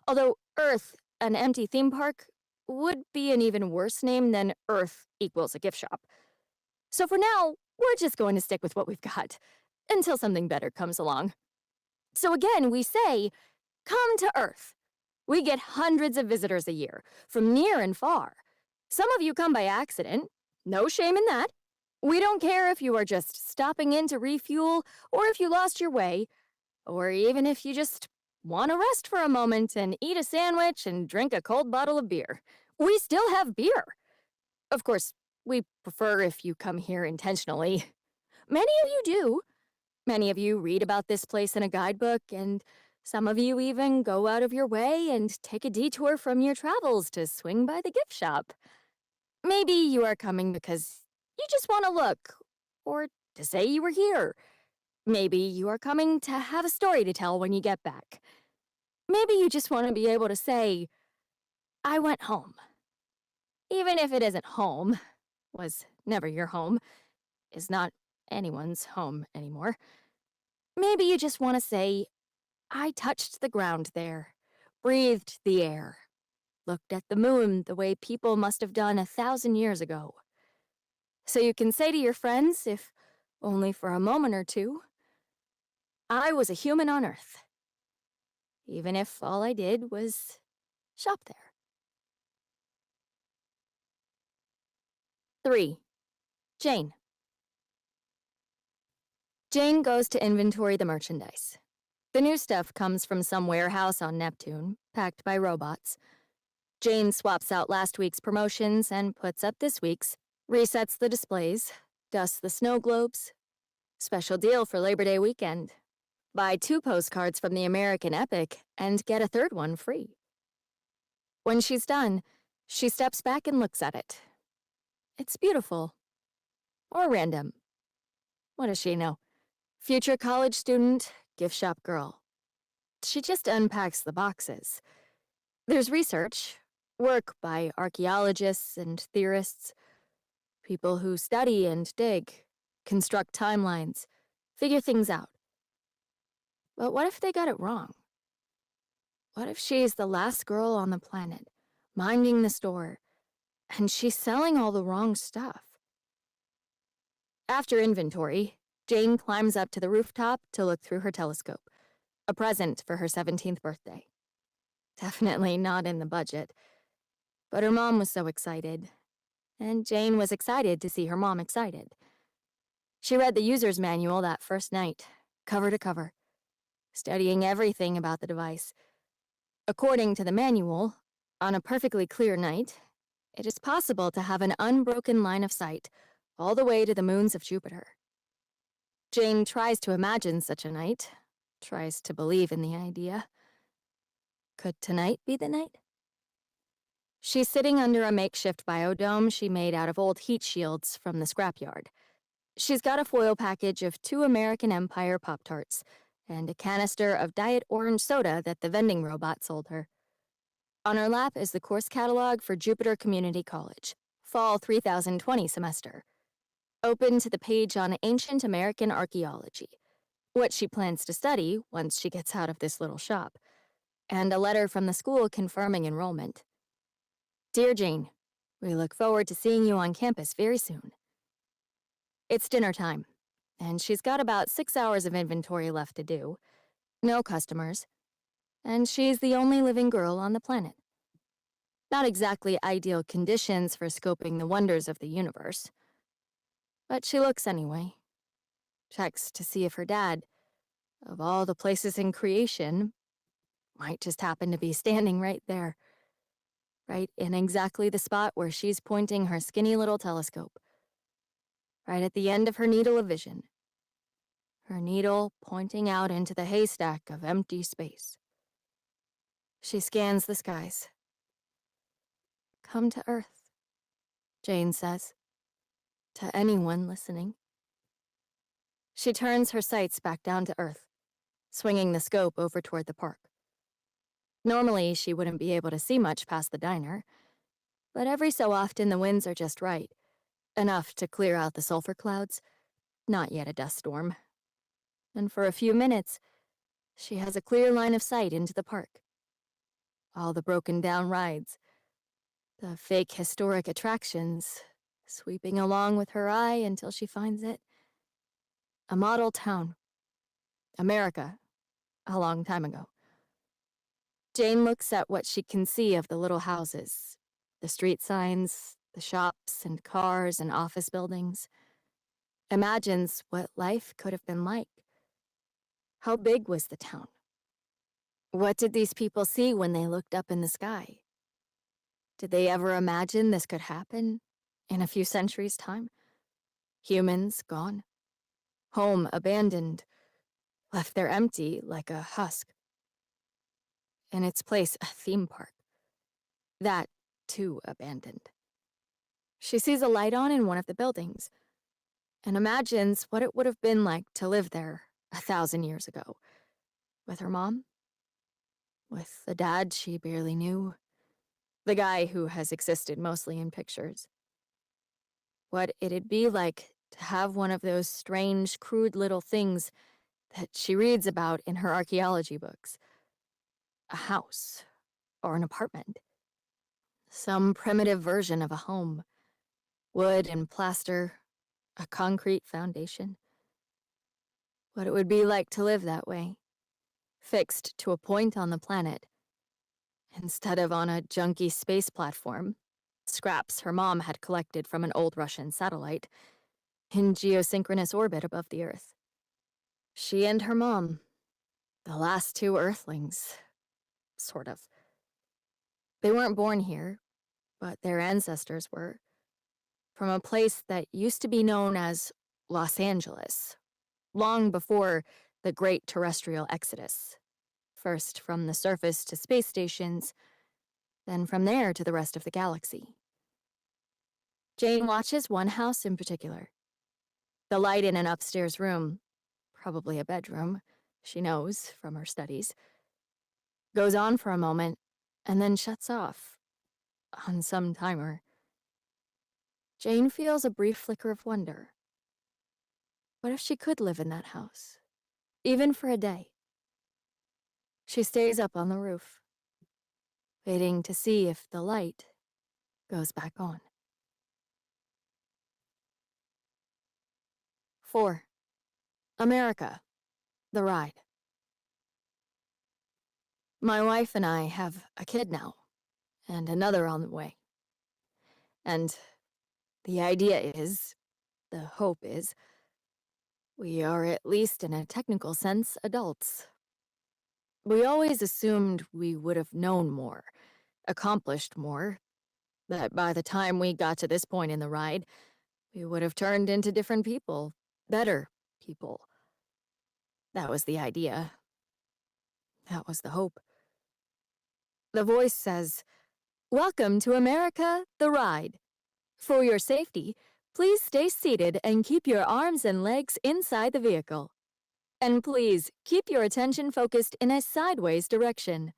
Although Earth, an empty theme park, would be an even worse name than Earth equals a gift shop. So for now, we're just going to stick with what we've got, until something better comes along. So again, we say, come to Earth. We get hundreds of visitors a year, from near and far. Some of you come by accident, no shame in that. We don't care if you are just stopping in to refuel, or if you lost your way, or even if you just want to rest for a moment and eat a sandwich and drink a cold bottle of beer. We still have beer. Of course, we prefer if you come here intentionally. Many of you do. Many of you read about this place in a guidebook, and some of you even go out of your way and take a detour from your travels to swing by the gift shop. Maybe you are coming because you just want to look, or to say you were here. Maybe you are coming to have a story to tell when you get back. Maybe you just want to be able to say, I went home. Even if it isn't home, was never your home, is not anyone's home anymore. Maybe you just want to say, I touched the ground there, breathed the air, looked at the moon the way people must have done 1,000 years ago. So you can say to your friends, if only for a moment or two, I was a human on Earth, even if all I did was shop there. 3. Jane. Jane goes to inventory the merchandise. The new stuff comes from some warehouse on Neptune, packed by robots. Jane swaps out last week's promotions and puts up this week's, resets the displays, dusts the snow globes. Special deal for Labor Day weekend. Buy 2 postcards from the American Epic and get a 3rd one free. When she's done, she steps back and looks at it. It's beautiful. Or random. What does she know? Future college student, gift shop girl. She just unpacks the boxes. There's research, work by archaeologists and theorists, people who study and dig, construct timelines, figure things out. But what if they got it wrong? What if she's the last girl on the planet, minding the store, and she's selling all the wrong stuff? After inventory, Jane climbs up to the rooftop to look through her telescope, a present for her 17th birthday. Definitely not in the budget. But her mom was so excited, and Jane was excited to see her mom excited. She read the user's manual that first night, cover to cover, studying everything about the device. According to the manual, on a perfectly clear night, it is possible to have an unbroken line of sight all the way to the moons of Jupiter. Jane tries to imagine such a night, tries to believe in the idea. Could tonight be the night? She's sitting under a makeshift biodome she made out of old heat shields from the scrapyard. She's got a foil package of 2 American Empire Pop-Tarts and a canister of Diet Orange soda that the vending robot sold her. On her lap is the course catalog for Jupiter Community College, Fall 3020 semester. Open to the page on ancient American archaeology, what she plans to study once she gets out of this little shop, and a letter from the school confirming enrollment. Dear Jane, we look forward to seeing you on campus very soon. It's dinner time, and she's got about 6 hours of inventory left to do. No customers, and she's the only living girl on the planet. Not exactly ideal conditions for scoping the wonders of the universe. But she looks anyway. Checks to see if her dad, of all the places in creation, might just happen to be standing right there. Right in exactly the spot where she's pointing her skinny little telescope. Right at the end of her needle of vision. Her needle pointing out into the haystack of empty space. She scans the skies. Come to Earth, Jane says, to anyone listening. She turns her sights back down to Earth, swinging the scope over toward the park. Normally, she wouldn't be able to see much past the diner, but every so often the winds are just right, enough to clear out the sulfur clouds, not yet a dust storm. And for a few minutes, she has a clear line of sight into the park. All the broken down rides, the fake historic attractions, sweeping along with her eye until she finds it. A model town. America, a long time ago. Jane looks at what she can see of the little houses, the street signs, the shops and cars and office buildings. Imagines what life could have been like. How big was the town? What did these people see when they looked up in the sky? Did they ever imagine this could happen in a few centuries' time? Humans gone. Home abandoned. Left there empty like a husk. In its place, a theme park. That, too, abandoned. She sees a light on in one of the buildings and imagines what it would have been like to live there 1,000 years ago. With her mom? With the dad she barely knew? The guy who has existed mostly in pictures. What it'd be like to have one of those strange, crude little things that she reads about in her archaeology books. A house, or an apartment. Some primitive version of a home. Wood and plaster, a concrete foundation. what it would be like to live that way, fixed to a point on the planet, instead of on a junky space platform, scraps her mom had collected from an old Russian satellite, in geosynchronous orbit above the Earth. She and her mom, the last two Earthlings, sort of. They weren't born here, but their ancestors were, from a place that used to be known as Los Angeles, long before the Great Terrestrial Exodus. First from the surface to space stations, then from there to the rest of the galaxy. Jane watches one house in particular. The light in an upstairs room, probably a bedroom, she knows from her studies, goes on for a moment and then shuts off, on some timer. Jane feels a brief flicker of wonder. What if she could live in that house, even for a day? She stays up on the roof, waiting to see if the light goes back on. 4. America, the ride. My wife and I have a kid now, and another on the way. And the idea is, the hope is, we are at least in a technical sense adults. We always assumed we would have known more, accomplished more, that by the time we got to this point in the ride, we would have turned into different people, better people. That was the idea. That was the hope. The voice says, "Welcome to America, the ride. For your safety, please stay seated and keep your arms and legs inside the vehicle. And please keep your attention focused in a sideways direction."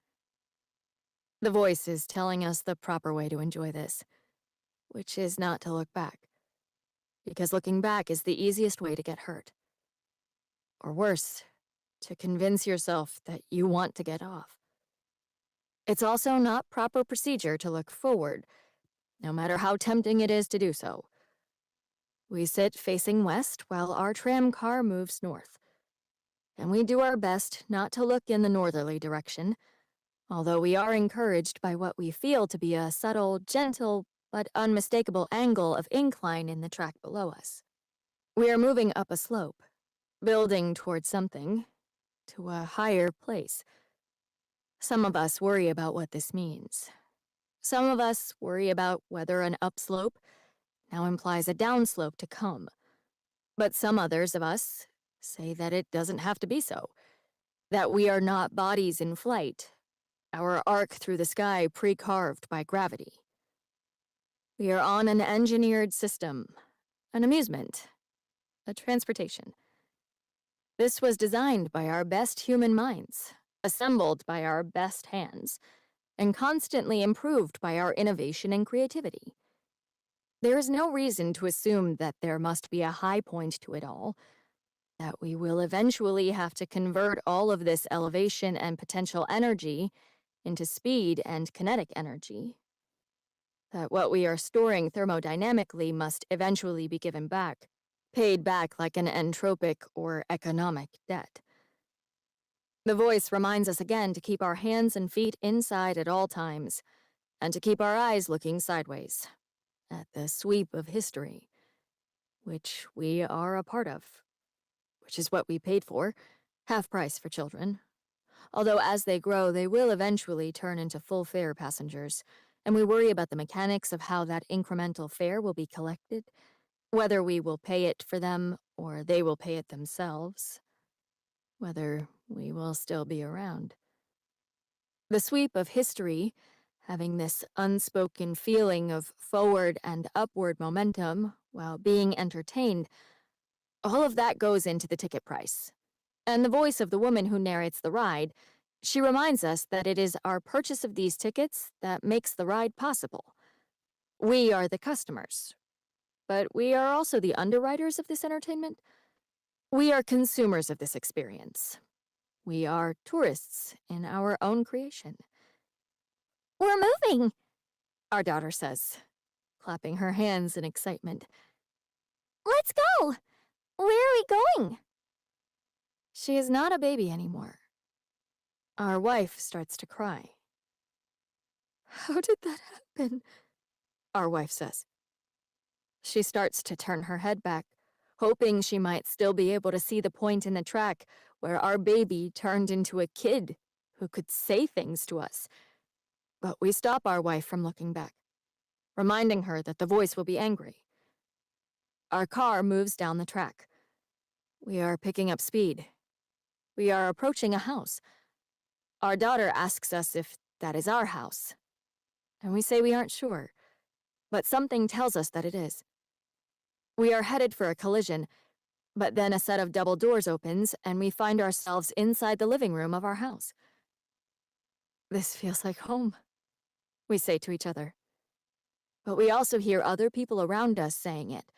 The voice is telling us the proper way to enjoy this, which is not to look back. Because looking back is the easiest way to get hurt. Or worse, to convince yourself that you want to get off. It's also not proper procedure to look forward, no matter how tempting it is to do so. We sit facing west while our tram car moves north. And we do our best not to look in the northerly direction, although we are encouraged by what we feel to be a subtle, gentle, but unmistakable angle of incline in the track below us. We are moving up a slope, building towards something, to a higher place. Some of us worry about what this means. Some of us worry about whether an upslope now implies a downslope to come. But some others of us say that it doesn't have to be so, that we are not bodies in flight, our arc through the sky pre-carved by gravity. We are on an engineered system, an amusement, a transportation. This was designed by our best human minds, assembled by our best hands, and constantly improved by our innovation and creativity. There is no reason to assume that there must be a high point to it all, that we will eventually have to convert all of this elevation and potential energy into speed and kinetic energy, that what we are storing thermodynamically must eventually be given back, paid back like an entropic or economic debt. The voice reminds us again to keep our hands and feet inside at all times, and to keep our eyes looking sideways, at the sweep of history, which we are a part of, which is what we paid for, half price for children. Although as they grow, they will eventually turn into full fare passengers, and we worry about the mechanics of how that incremental fare will be collected, whether we will pay it for them or they will pay it themselves, whether we will still be around. The sweep of history, having this unspoken feeling of forward and upward momentum while being entertained, all of that goes into the ticket price. And the voice of the woman who narrates the ride, she reminds us that it is our purchase of these tickets that makes the ride possible. We are the customers, but we are also the underwriters of this entertainment. We are consumers of this experience. We are tourists in our own creation. "We're moving," our daughter says, clapping her hands in excitement. "Let's go! Where are we going?" She is not a baby anymore. Our wife starts to cry. How did that happen? Our wife says. She starts to turn her head back, hoping she might still be able to see the point in the track where our baby turned into a kid who could say things to us. But we stop our wife from looking back, reminding her that the voice will be angry. Our car moves down the track. We are picking up speed. We are approaching a house. Our daughter asks us if that is our house, and we say we aren't sure, but something tells us that it is. We are headed for a collision, but then a set of double doors opens and we find ourselves inside the living room of our house. This feels like home, we say to each other. But we also hear other people around us saying it,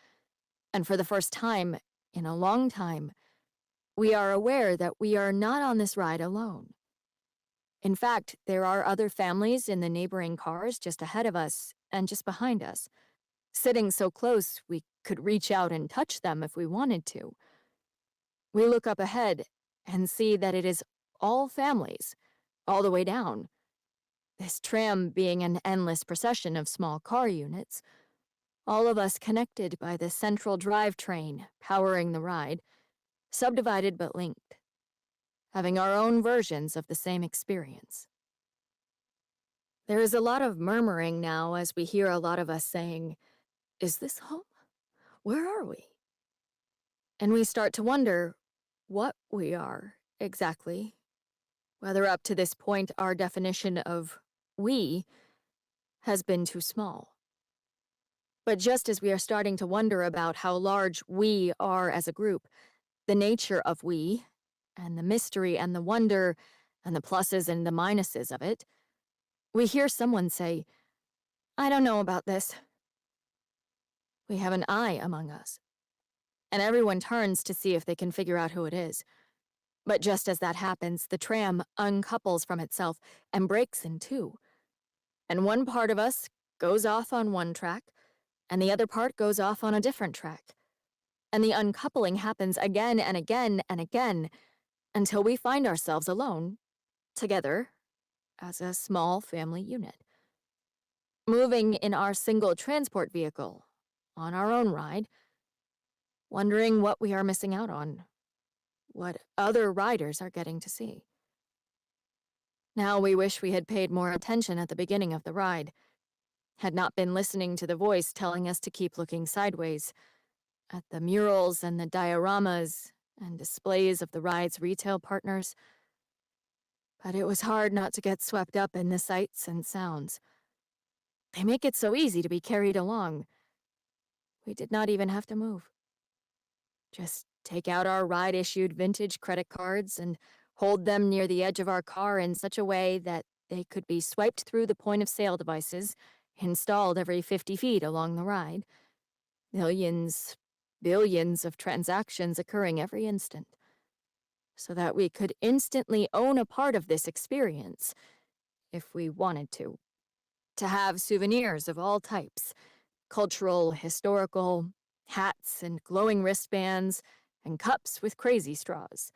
and for the first time in a long time, we are aware that we are not on this ride alone. In fact, there are other families in the neighboring cars just ahead of us and just behind us, sitting so close we could reach out and touch them if we wanted to. We look up ahead and see that it is all families, all the way down. This tram being an endless procession of small car units, all of us connected by the central drivetrain powering the ride, subdivided but linked, having our own versions of the same experience. There is a lot of murmuring now as we hear a lot of us saying, "Is this home? Where are we?" And we start to wonder what we are exactly, whether up to this point our definition of we has been too small. But just as we are starting to wonder about how large we are as a group, the nature of we, and the mystery and the wonder, and the pluses and the minuses of it, we hear someone say, "I don't know about this." We have an I among us, and everyone turns to see if they can figure out who it is. But just as that happens, the tram uncouples from itself and breaks in two. And one part of us goes off on one track, and the other part goes off on a different track. And the uncoupling happens again and again and again until we find ourselves alone, together, as a small family unit. Moving in our single transport vehicle, on our own ride, wondering what we are missing out on, what other riders are getting to see. Now we wish we had paid more attention at the beginning of the ride, had not been listening to the voice telling us to keep looking sideways, at the murals and the dioramas and displays of the ride's retail partners. But it was hard not to get swept up in the sights and sounds. They make it so easy to be carried along. We did not even have to move. Just take out our ride-issued vintage credit cards and hold them near the edge of our car in such a way that they could be swiped through the point-of-sale devices installed every 50 feet along the ride. Millions, billions of transactions occurring every instant, so that we could instantly own a part of this experience, if we wanted to have souvenirs of all types, cultural, historical, hats and glowing wristbands, and cups with crazy straws.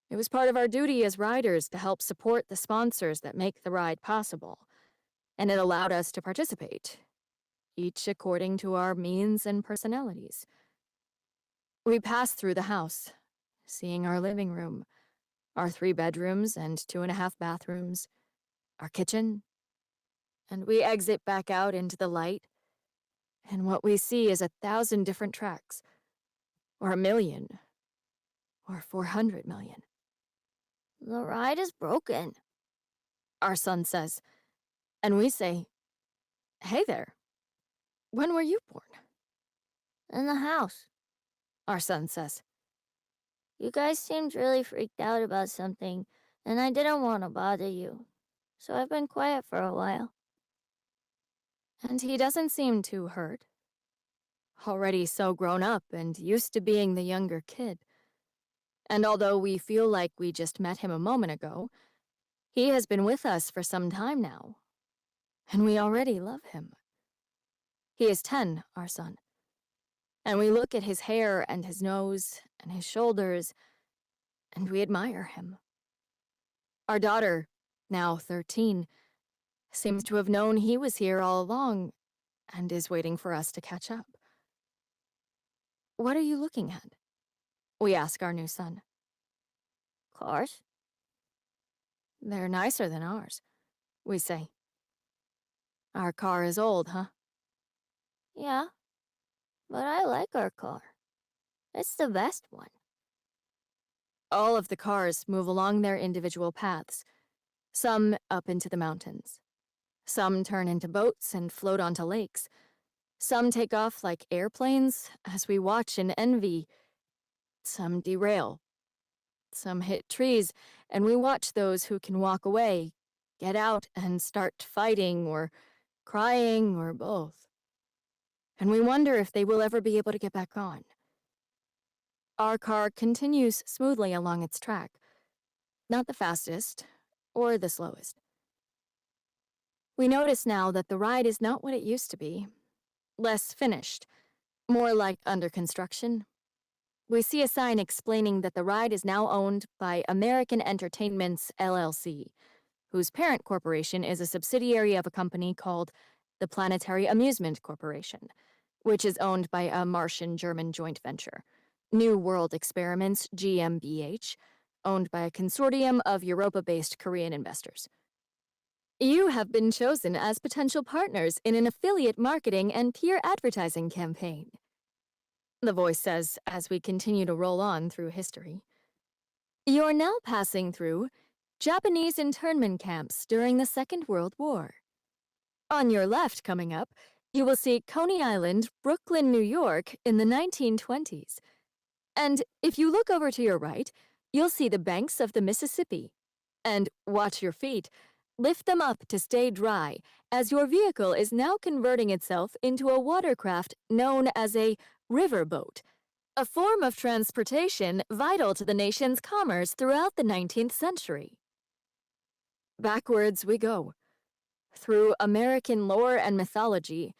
It was part of our duty as riders to help support the sponsors that make the ride possible, and it allowed us to participate, each according to our means and personalities. We passed through the house, seeing our living room, our 3 bedrooms and 2.5 bathrooms, our kitchen, and we exit back out into the light, and what we see is 1,000 different tracks, or 1,000,000, or 400 million. The ride is broken. Our son says, and we say, "Hey there, when were you born?" In the house. Our son says, You guys seemed really freaked out about something, and I didn't want to bother you. So I've been quiet for a while. and he doesn't seem too hurt. Already so grown up and used to being the younger kid. And although we feel like we just met him a moment ago, he has been with us for some time now, and we already love him. He is 10, our son, and we look at his hair and his nose and his shoulders and we admire him. Our daughter, now 13, seems to have known he was here all along and is waiting for us to catch up. What are you looking at? We ask our new son. Cars? They're nicer than ours, we say. Our car is old, huh? Yeah, but I like our car. It's the best one. All of the cars move along their individual paths, some up into the mountains. Some turn into boats and float onto lakes. Some take off like airplanes as we watch in envy. Some derail. Some hit trees, and we watch those who can walk away, get out and start fighting or crying or both. And we wonder if they will ever be able to get back on. Our car continues smoothly along its track, not the fastest or the slowest. We notice now that the ride is not what it used to be, less finished, more like under construction. We see a sign explaining that the ride is now owned by American Entertainments, LLC, whose parent corporation is a subsidiary of a company called the Planetary Amusement Corporation, which is owned by a Martian-German joint venture, New World Experiments GmbH, owned by a consortium of Europa-based Korean investors. You have been chosen as potential partners in an affiliate marketing and peer advertising campaign, the voice says as we continue to roll on through history. You're now passing through Japanese internment camps during the Second World War. On your left coming up, you will see Coney Island, Brooklyn, New York in the 1920s. And if you look over to your right, you'll see the banks of the Mississippi. And watch your feet. Lift them up to stay dry, as your vehicle is now converting itself into a watercraft known as a riverboat, a form of transportation vital to the nation's commerce throughout the 19th century. Backwards we go, through American lore and mythology,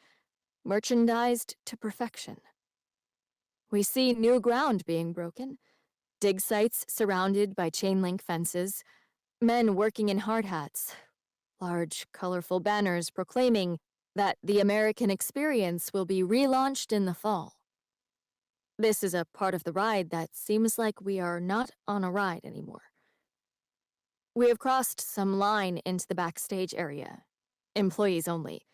merchandised to perfection. We see new ground being broken, dig sites surrounded by chain-link fences, men working in hard hats, large, colorful banners proclaiming that the American experience will be relaunched in the fall. This is a part of the ride that seems like we are not on a ride anymore. We have crossed some line into the backstage area, employees only,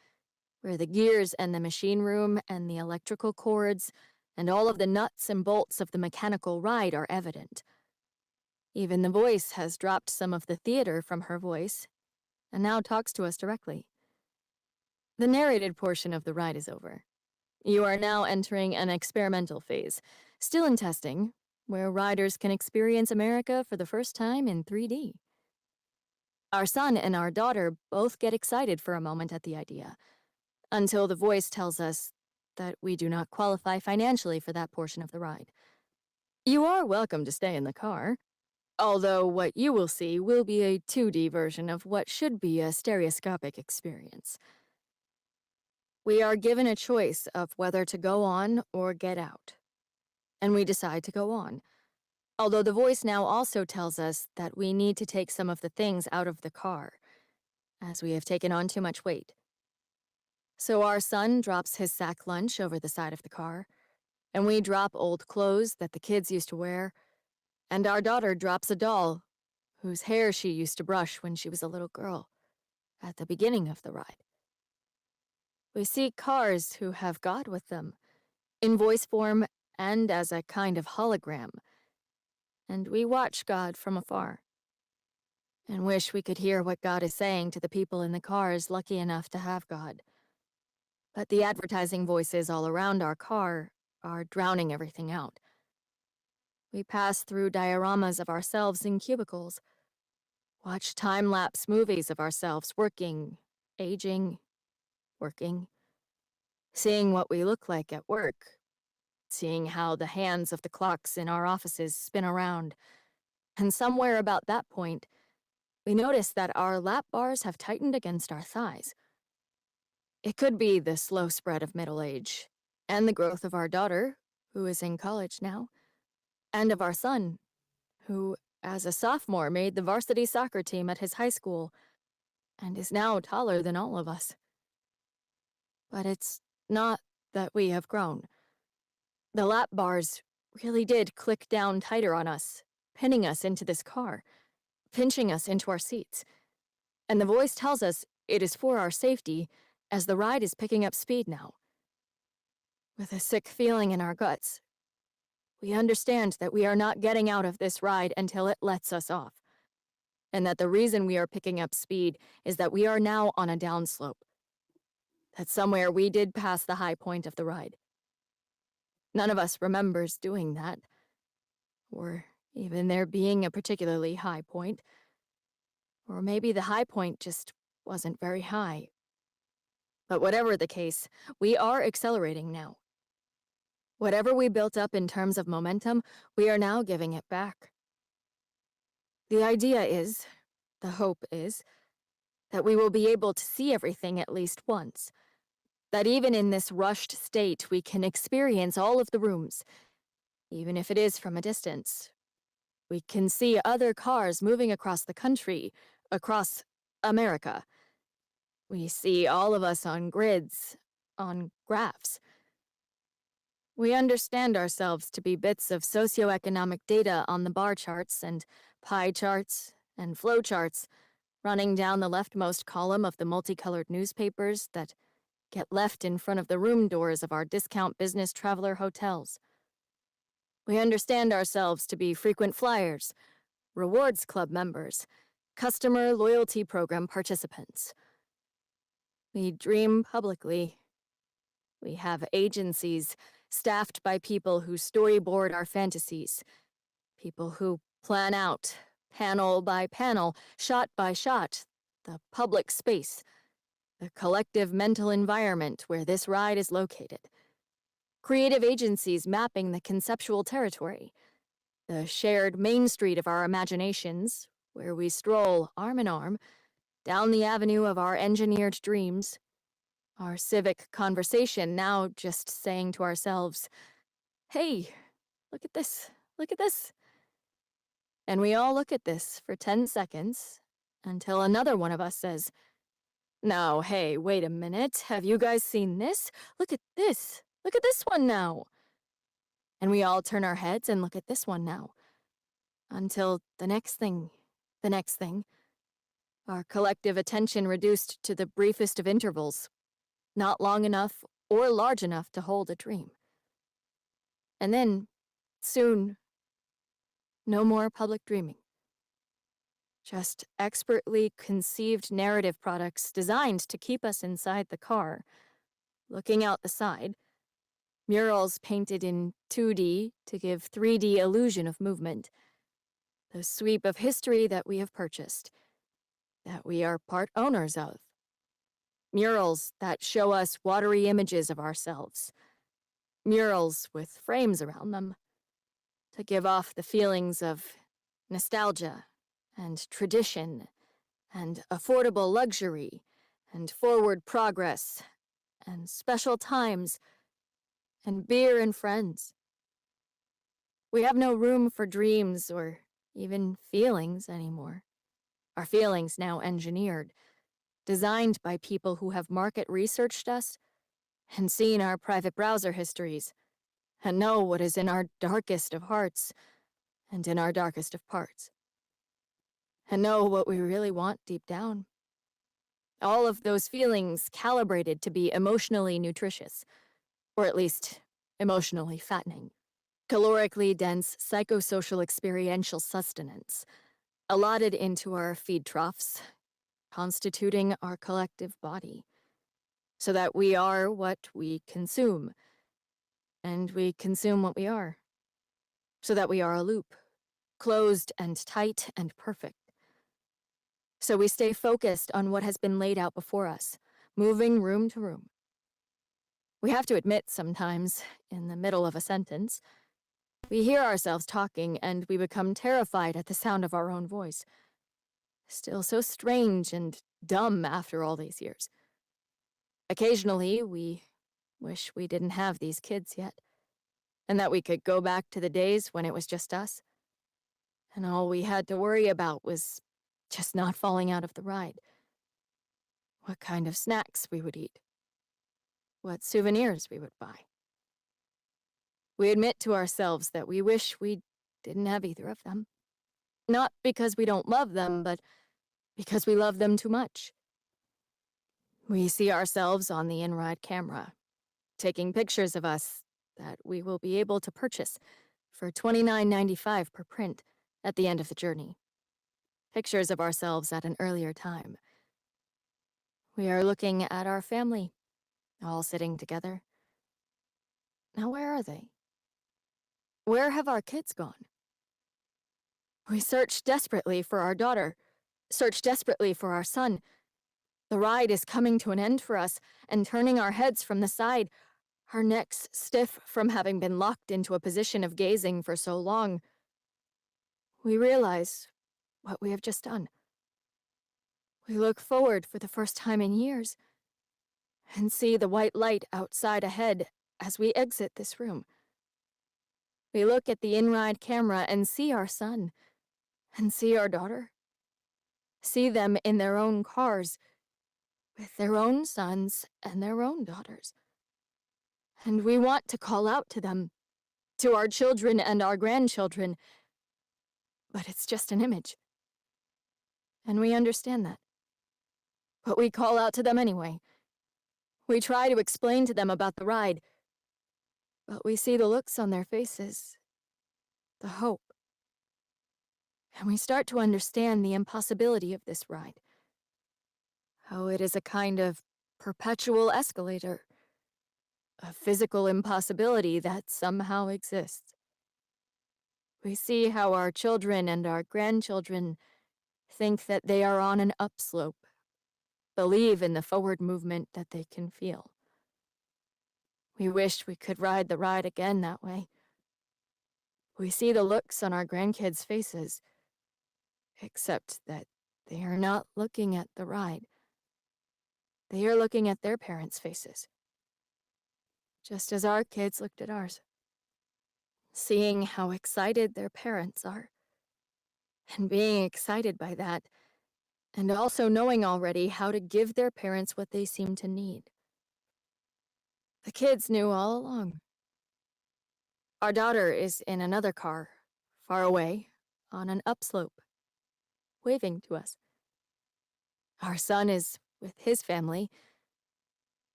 where the gears and the machine room and the electrical cords and all of the nuts and bolts of the mechanical ride are evident. Even the voice has dropped some of the theater from her voice and now talks to us directly. The narrated portion of the ride is over. You are now entering an experimental phase, still in testing, where riders can experience America for the first time in 3D. Our son and our daughter both get excited for a moment at the idea, until the voice tells us that we do not qualify financially for that portion of the ride. You are welcome to stay in the car, although what you will see will be a 2D version of what should be a stereoscopic experience. We are given a choice of whether to go on or get out, and we decide to go on, although the voice now also tells us that we need to take some of the things out of the car, as we have taken on too much weight. So our son drops his sack lunch over the side of the car, and we drop old clothes that the kids used to wear, and our daughter drops a doll whose hair she used to brush when she was a little girl, at the beginning of the ride. We see cars who have God with them, in voice form and as a kind of hologram, and we watch God from afar, and wish we could hear what God is saying to the people in the cars lucky enough to have God. But the advertising voices all around our car are drowning everything out. We pass through dioramas of ourselves in cubicles, watch time-lapse movies of ourselves working, aging, working, seeing what we look like at work, seeing how the hands of the clocks in our offices spin around, and somewhere about that point, we notice that our lap bars have tightened against our thighs. It could be the slow spread of middle age, and the growth of our daughter, who is in college now, and of our son, who as a sophomore, made the varsity soccer team at his high school and is now taller than all of us. But it's not that we have grown. The lap bars really did click down tighter on us, pinning us into this car, pinching us into our seats. And the voice tells us it is for our safety as the ride is picking up speed now. With a sick feeling in our guts, we understand that we are not getting out of this ride until it lets us off, and that the reason we are picking up speed is that we are now on a downslope. That somewhere we did pass the high point of the ride. None of us remembers doing that, or even there being a particularly high point. Or maybe the high point just wasn't very high. But whatever the case, we are accelerating now. Whatever we built up in terms of momentum, we are now giving it back. The idea is, the hope is, that we will be able to see everything at least once. That even in this rushed state, we can experience all of the rooms, even if it is from a distance. We can see other cars moving across the country, across America. We see all of us on grids, on graphs. We understand ourselves to be bits of socioeconomic data on the bar charts and pie charts and flow charts running down the leftmost column of the multicolored newspapers that get left in front of the room doors of our discount business traveler hotels. We understand ourselves to be frequent flyers, rewards club members, customer loyalty program participants. We dream publicly. We have agencies staffed by people who storyboard our fantasies, people who plan out, panel by panel, shot by shot, the public space, the collective mental environment where this ride is located. Creative agencies mapping the conceptual territory, the shared main street of our imaginations, where we stroll arm in arm down the avenue of our engineered dreams, our civic conversation now just saying to ourselves, "Hey, look at this, look at this." And we all look at this for 10 seconds until another one of us says, "Now, hey, wait a minute, have you guys seen this? Look at this, look at this one now." And we all turn our heads and look at this one now, until the next thing, our collective attention reduced to the briefest of intervals, not long enough or large enough to hold a dream. And then, soon, no more public dreaming. Just expertly conceived narrative products designed to keep us inside the car, looking out the side, murals painted in 2D to give 3D illusion of movement, the sweep of history that we have purchased, that we are part owners of. Murals that show us watery images of ourselves. Murals with frames around them to give off the feelings of nostalgia and tradition and affordable luxury and forward progress and special times and beer and friends. We have no room for dreams or even feelings anymore. Our feelings now engineered, designed by people who have market researched us and seen our private browser histories and know what is in our darkest of hearts and in our darkest of parts, and know what we really want deep down. All of those feelings calibrated to be emotionally nutritious, or at least emotionally fattening. Calorically dense psychosocial experiential sustenance, allotted into our feed troughs, constituting our collective body, so that we are what we consume, and we consume what we are, so that we are a loop, closed and tight and perfect. So we stay focused on what has been laid out before us, moving room to room. We have to admit sometimes, in the middle of a sentence, we hear ourselves talking and we become terrified at the sound of our own voice. Still so strange and dumb after all these years. Occasionally, we wish we didn't have these kids yet, and that we could go back to the days when it was just us, and all we had to worry about was just not falling out of the ride. What kind of snacks we would eat. What souvenirs we would buy. We admit to ourselves that we wish we didn't have either of them. Not because we don't love them, but because we love them too much. We see ourselves on the in-ride camera, taking pictures of us that we will be able to purchase for $29.95 per print at the end of the journey. Pictures of ourselves at an earlier time. We are looking at our family, all sitting together. Now where are they? Where have our kids gone? We search desperately for our daughter, search desperately for our son. The ride is coming to an end for us, and turning our heads from the side, our necks stiff from having been locked into a position of gazing for so long, we realize what we have just done. We look forward for the first time in years and see the white light outside ahead as we exit this room. We look at the in-ride camera and see our son, and see our daughter. See them in their own cars, with their own sons and their own daughters. And we want to call out to them, to our children and our grandchildren, but it's just an image. And we understand that. But we call out to them anyway. We try to explain to them about the ride, but we see the looks on their faces, the hope. And we start to understand the impossibility of this ride. How it is a kind of perpetual escalator, a physical impossibility that somehow exists. We see how our children and our grandchildren think that they are on an upslope, believe in the forward movement that they can feel. We wish we could ride the ride again that way. We see the looks on our grandkids' faces, except that they are not looking at the ride. They are looking at their parents' faces, just as our kids looked at ours, seeing how excited their parents are, and being excited by that, and also knowing already how to give their parents what they seem to need. The kids knew all along. Our daughter is in another car, far away, on an upslope, waving to us. Our son is with his family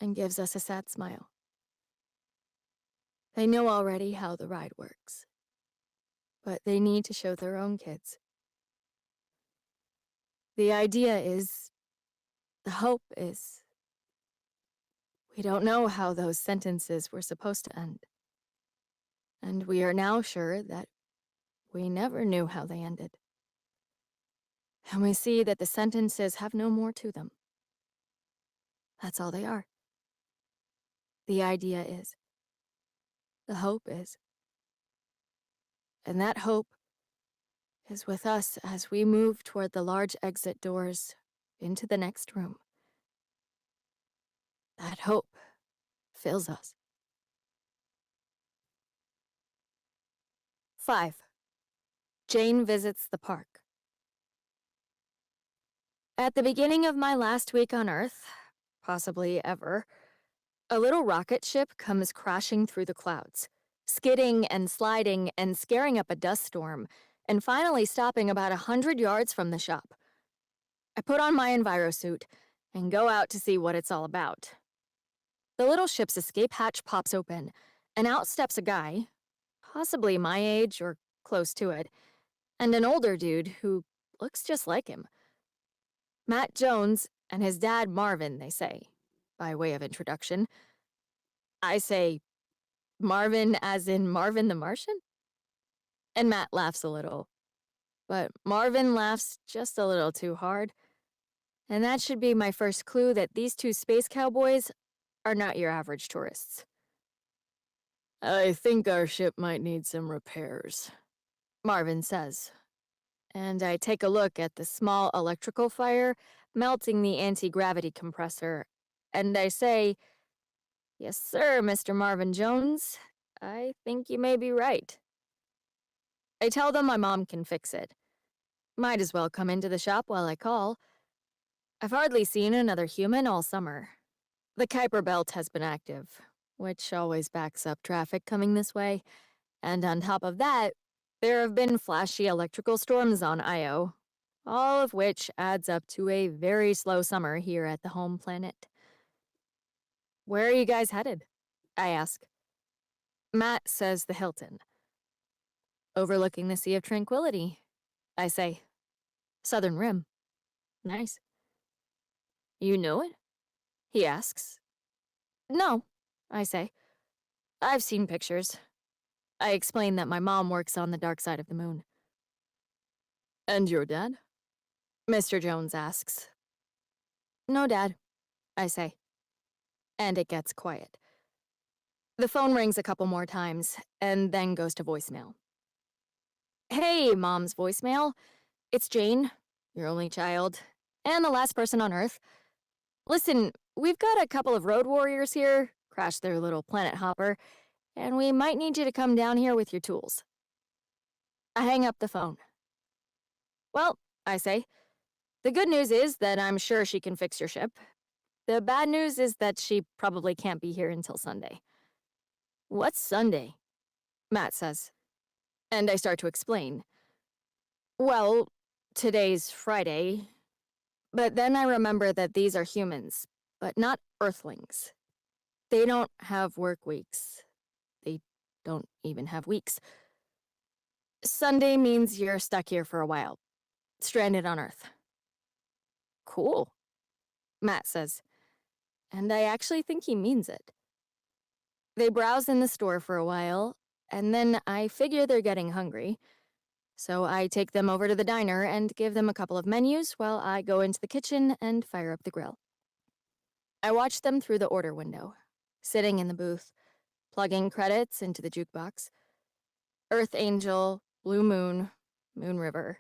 and gives us a sad smile. They know already how the ride works, but they need to show their own kids. The idea is, the hope is, we don't know how those sentences were supposed to end. And we are now sure that we never knew how they ended. And we see that the sentences have no more to them. That's all they are. The idea is. The hope is. And that hope is with us as we move toward the large exit doors into the next room. That hope fills us. 5. Jane visits the park. At the beginning of my last week on Earth, possibly ever, a little rocket ship comes crashing through the clouds, skidding and sliding and scaring up a dust storm, and finally stopping about 100 yards from the shop. I put on my envirosuit and go out to see what it's all about. The little ship's escape hatch pops open, and out steps a guy, possibly my age or close to it, and an older dude who looks just like him. Matt Jones and his dad Marvin, they say, by way of introduction. I say, Marvin as in Marvin the Martian? And Matt laughs a little. But Marvin laughs just a little too hard. And that should be my first clue that these two space cowboys are not your average tourists. I think our ship might need some repairs, Marvin says. And I take a look at the small electrical fire melting the anti-gravity compressor, and I say, "Yes, sir, Mr. Marvin Jones. I think you may be right." I tell them my mom can fix it. Might as well come into the shop while I call. I've hardly seen another human all summer. The Kuiper Belt has been active, which always backs up traffic coming this way. And on top of that, there have been flashy electrical storms on Io, all of which adds up to a very slow summer here at the home planet. Where are you guys headed? I ask. Matt says the Hilton. Overlooking the Sea of Tranquility, I say. Southern Rim. Nice. You know it? He asks. No, I say. I've seen pictures. I explain that my mom works on the dark side of the moon. And your dad? Mr. Jones asks. No, Dad, I say. And it gets quiet. The phone rings a couple more times, and then goes to voicemail. Hey, Mom's voicemail. It's Jane, your only child, and the last person on Earth. Listen, we've got a couple of road warriors here, crashed their little planet hopper, and we might need you to come down here with your tools. I hang up the phone. Well, I say, the good news is that I'm sure she can fix your ship. The bad news is that she probably can't be here until Sunday. What's Sunday? Matt says. And I start to explain. Well, today's Friday, but then I remember that these are humans, but not Earthlings. They don't have work weeks. They don't even have weeks. Sunday means you're stuck here for a while, stranded on Earth. Cool, Matt says, and I actually think he means it. They browse in the store for a while, and then I figure they're getting hungry. So I take them over to the diner and give them a couple of menus while I go into the kitchen and fire up the grill. I watch them through the order window, sitting in the booth, plugging credits into the jukebox. Earth Angel, Blue Moon, Moon River.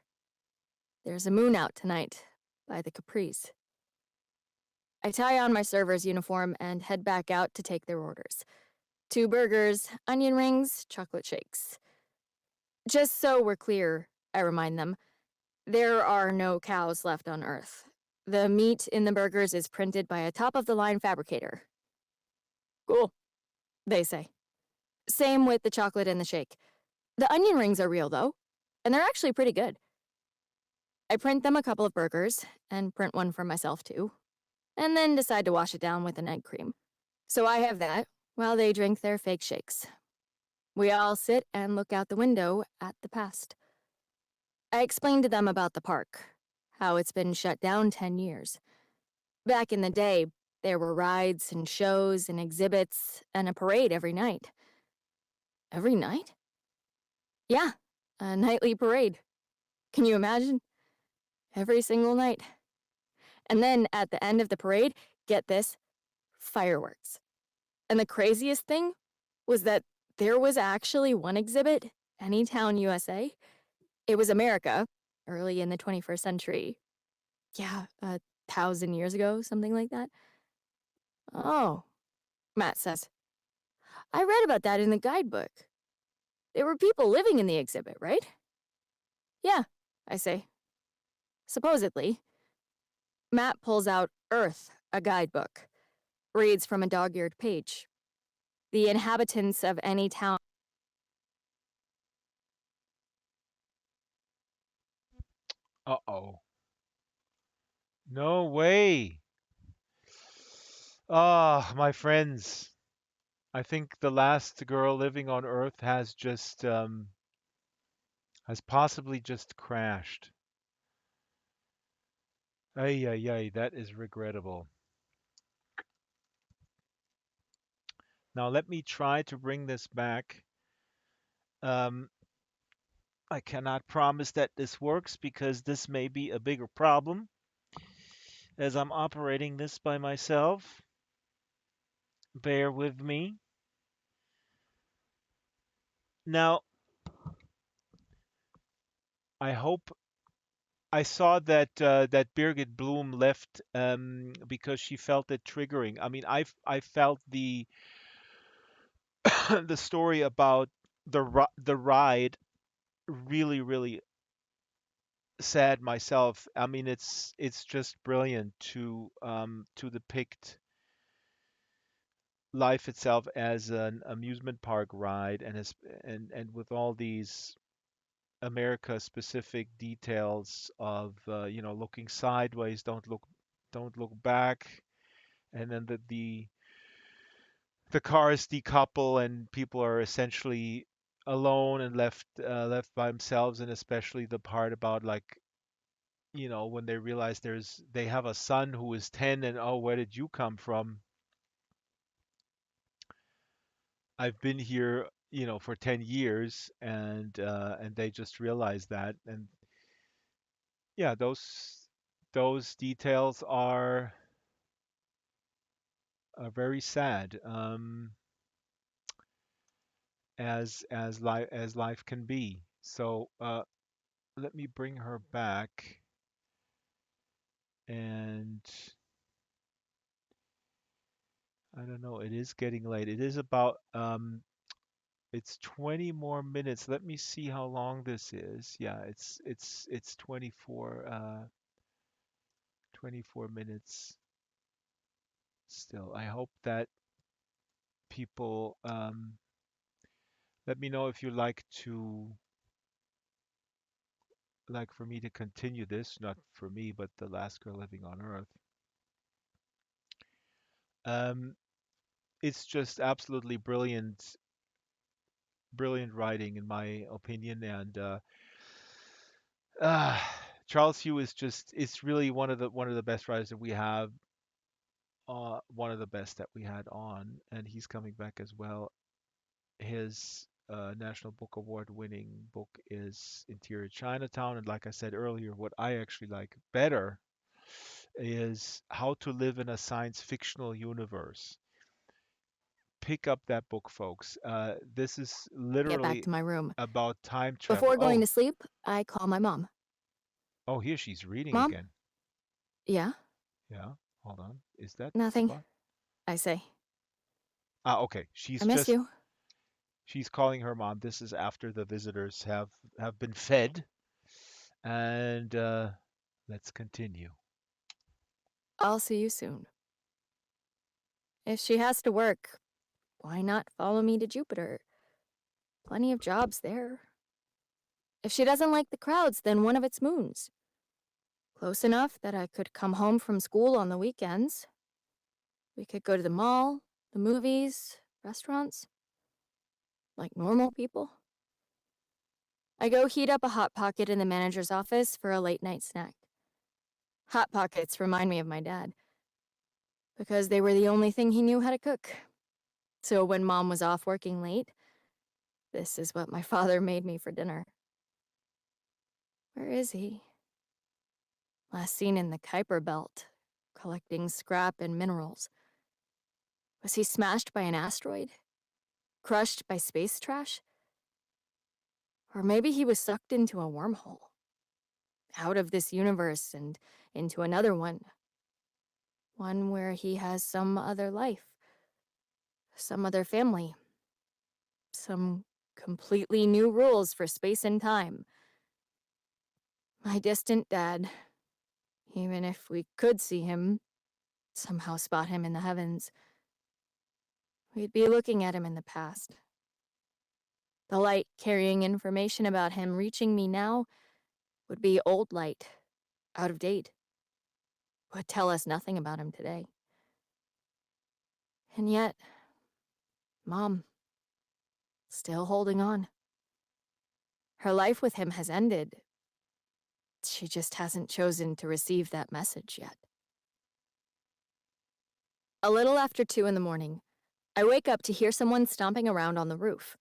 There's a moon out tonight by the Caprice. I tie on my server's uniform and head back out to take their orders. 2 burgers, onion rings, chocolate shakes. Just so we're clear, I remind them, there are no cows left on Earth. The meat in the burgers is printed by a top-of-the-line fabricator. Cool, they say. Same with the chocolate and the shake. The onion rings are real, though, and they're actually pretty good. I print them a couple of burgers, and print one for myself, too, and then decide to wash it down with an egg cream. So I have that, while they drink their fake shakes. We all sit and look out the window at the past. I explain to them about the park, how it's been shut down 10 years. Back in the day, there were rides and shows and exhibits and a parade every night. Every night? Yeah, a nightly parade. Can you imagine? Every single night. And then at the end of the parade, get this, fireworks. And the craziest thing was that there was actually one exhibit, Anytown, USA. It was America, early in the 21st century. Yeah, 1,000 years ago, something like that. Oh, Matt says. I read about that in the guidebook. There were people living in the exhibit, right? Yeah, I say. Supposedly. Matt pulls out Earth, a guidebook. Reads from a dog-eared page. The inhabitants of any town. Uh-oh. No way. Ah, my friends. I think the last girl living on Earth has possibly just crashed. Ay, ay, ay, that is regrettable. Now let me try to bring this back. Um, I cannot promise that this works because this may be a bigger problem as I'm operating this by myself. Bear with me. Now, I hope I saw that Birgit Bloom left because she felt it triggering. I mean, I felt the story about the ride really, really sad myself. I mean, it's just brilliant to depict life itself as an amusement park ride, and with all these America specific details of looking sideways, don't look back, and then the cars decouple and people are essentially alone and left by themselves, and especially the part about, like, when they realize they have a son who is 10, and, oh, where did you come from? I've been here, for 10 years, and they just realize that. And yeah, those details are very sad, as life can be. So let me bring her back. And I don't know, it is getting late. It is about it's 20 more minutes. Let me see how long this is. Yeah, it's 24 minutes still. I hope that people let me know if you like for me to continue this, not for me, but the last girl living on Earth. Um, it's just absolutely brilliant writing in my opinion, and uh, Charles Hugh is really one of the best writers that we have, one of the best that we had on, and he's coming back as well. His National Book Award winning book is Interior Chinatown, and like I said earlier, what I actually like better is How to Live in a Science Fictional Universe. Pick up that book, folks. This is Get back literally to my room. about time travel. Before going to sleep, I call my mom. Oh, here she's reading Mom? again. Yeah? Yeah, hold on. Is that Nothing, spot? I say. Okay. I miss you. She's calling her mom. This is after the visitors have been fed, and let's continue. I'll see you soon. If she has to work, why not follow me to Jupiter? Plenty of jobs there. If she doesn't like the crowds, then one of its moons. Close enough that I could come home from school on the weekends. We could go to the mall, the movies, restaurants, like normal people. I go heat up a Hot Pocket in the manager's office for a late night snack. Hot Pockets remind me of my dad, because they were the only thing he knew how to cook. So when Mom was off working late, this is what my father made me for dinner. Where is he? Last seen in the Kuiper Belt, collecting scrap and minerals. Was he smashed by an asteroid? Crushed by space trash? Or maybe he was sucked into a wormhole. Out of this universe and into another one. One where he has some other life. Some other family. Some completely new rules for space and time. My distant dad. Even if we could see him, somehow spot him in the heavens, we'd be looking at him in the past. The light carrying information about him reaching me now would be old light, out of date, would tell us nothing about him today. And yet, Mom, still holding on. Her life with him has ended. She just hasn't chosen to receive that message yet. A little after 2 in the morning, I wake up to hear someone stomping around on the roof.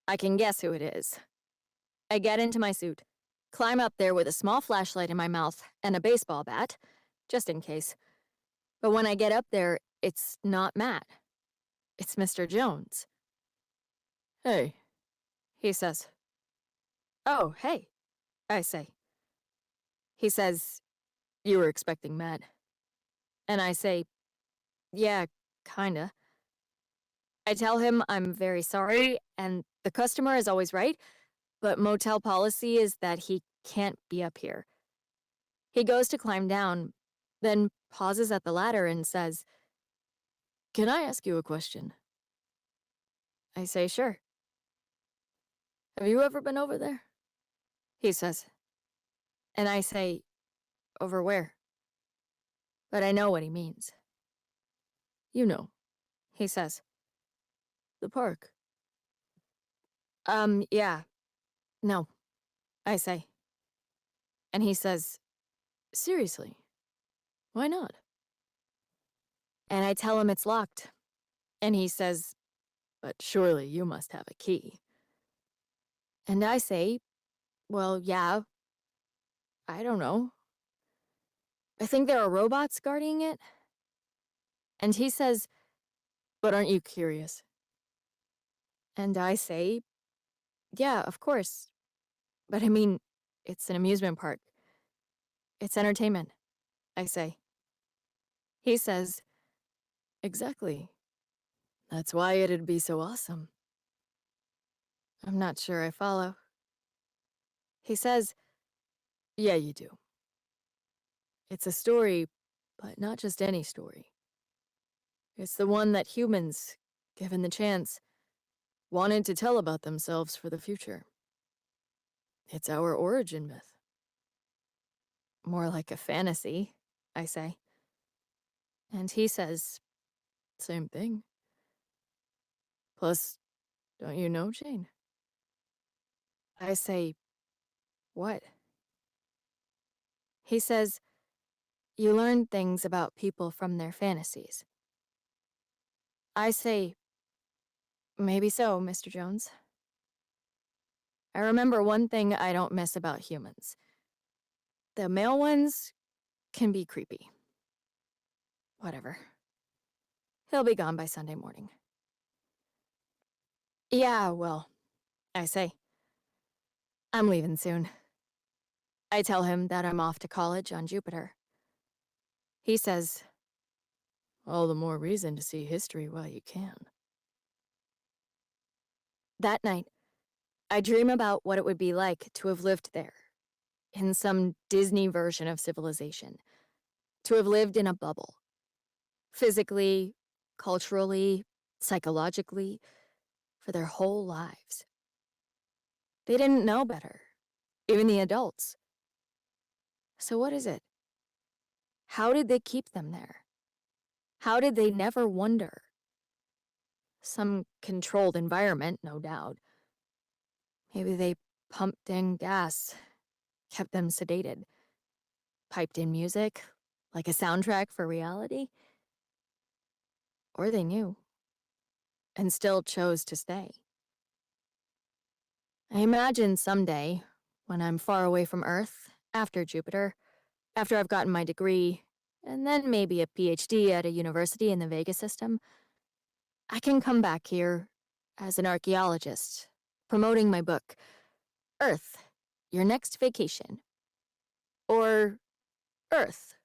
I can guess who it is. I get into my suit, climb up there with a small flashlight in my mouth and a baseball bat, just in case. But when I get up there, it's not Matt. It's Mr. Jones. Hey, he says. Oh, hey, I say. He says, you were expecting Matt. And I say, yeah, kinda. I tell him I'm very sorry, and the customer is always right, but motel policy is that he can't be up here. He goes to climb down, then pauses at the ladder and says, "Can I ask you a question?" I say, "Sure." "Have you ever been over there?" He says. And I say, "Over where?" But I know what he means. "You know," he says. "The park." Yeah. No, I say. And he says, "Seriously? Why not?" And I tell him it's locked. And he says, "But surely you must have a key." And I say, "Well, yeah. I don't know. I think there are robots guarding it." And he says, "But aren't you curious?" And I say, "Yeah, of course. But I mean, it's an amusement park. It's entertainment," I say. He says, "Exactly. That's why it'd be so awesome." I'm not sure I follow. He says, "Yeah, you do. It's a story, but not just any story. It's the one that humans, given the chance, wanted to tell about themselves for the future. It's our origin myth." "More like a fantasy," I say. And he says, "Same thing. Plus, don't you know, Jane?" I say, "What?" He says, "You learn things about people from their fantasies." I say, "Maybe so, Mr. Jones. I remember one thing I don't miss about humans. The male ones can be creepy. Whatever. He'll be gone by Sunday morning." "Yeah, well," I say. "I'm leaving soon." I tell him that I'm off to college on Jupiter. He says, "All the more reason to see history while you can." That night, I dream about what it would be like to have lived there, in some Disney version of civilization, to have lived in a bubble. Physically, culturally, psychologically, for their whole lives. They didn't know better, even the adults. So what is it? How did they keep them there? How did they never wonder? Some controlled environment, no doubt. Maybe they pumped in gas, kept them sedated, piped in music, like a soundtrack for reality. Or they knew, and still chose to stay. I imagine someday, when I'm far away from Earth, after Jupiter, after I've gotten my degree, and then maybe a PhD at a university in the Vegas system, I can come back here as an archaeologist, promoting my book, Earth, Your Next Vacation. Or Earth,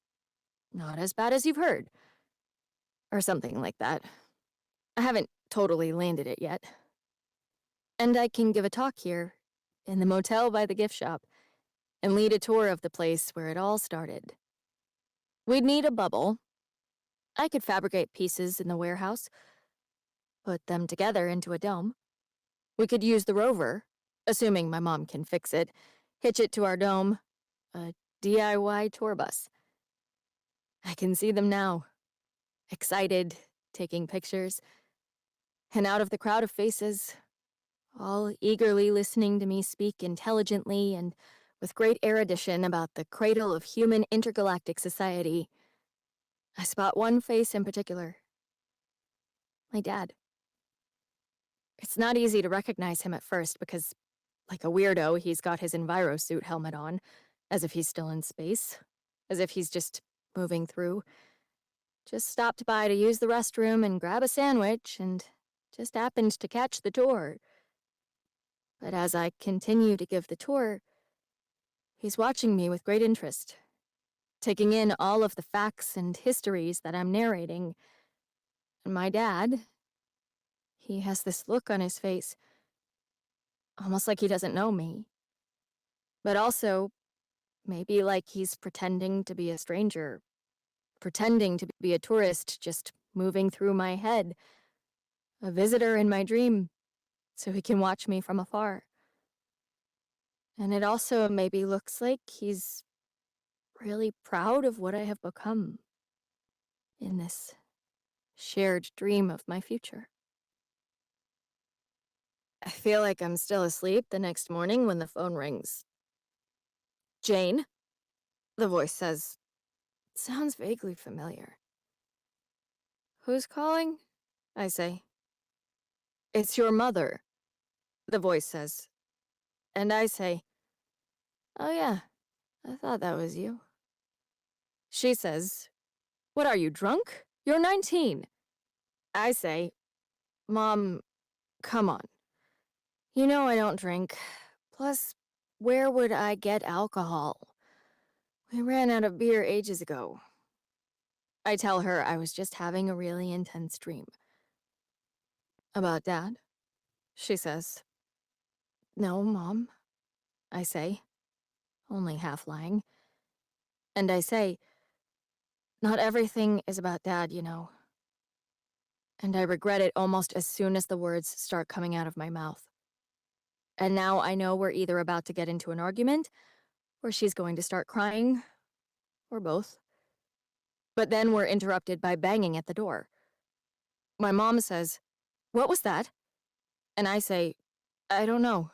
Not as Bad as You've Heard. Or something like that. I haven't totally landed it yet. And I can give a talk here, in the motel by the gift shop, and lead a tour of the place where it all started. We'd need a bubble. I could fabricate pieces in the warehouse, put them together into a dome. We could use the rover, assuming my mom can fix it, hitch it to our dome, a DIY tour bus. I can see them now, excited, taking pictures. And out of the crowd of faces, all eagerly listening to me speak intelligently and with great erudition about the cradle of human intergalactic society, I spot one face in particular. My dad. It's not easy to recognize him at first because, like a weirdo, he's got his envirosuit helmet on, as if he's still in space, as if he's just moving through. Just stopped by to use the restroom and grab a sandwich and just happened to catch the tour. But as I continue to give the tour, he's watching me with great interest, taking in all of the facts and histories that I'm narrating. And my dad, he has this look on his face, almost like he doesn't know me. But also, maybe like he's pretending to be a stranger, pretending to be a tourist just moving through my head, a visitor in my dream, so he can watch me from afar. And it also maybe looks like he's really proud of what I have become in this shared dream of my future. I feel like I'm still asleep the next morning when the phone rings. Jane? The voice says. Sounds vaguely familiar. Who's calling? I say. It's your mother, the voice says. And I say, oh yeah, I thought that was you. She says, what are you, drunk? You're 19. I say, Mom, come on. You know I don't drink. Plus, where would I get alcohol? We ran out of beer ages ago. I tell her I was just having a really intense dream. About Dad? She says. No, Mom, I say, only half lying. And I say, not everything is about Dad, you know. And I regret it almost as soon as the words start coming out of my mouth. And now I know we're either about to get into an argument, or she's going to start crying, or both. But then we're interrupted by banging at the door. My mom says, what was that? And I say, I don't know.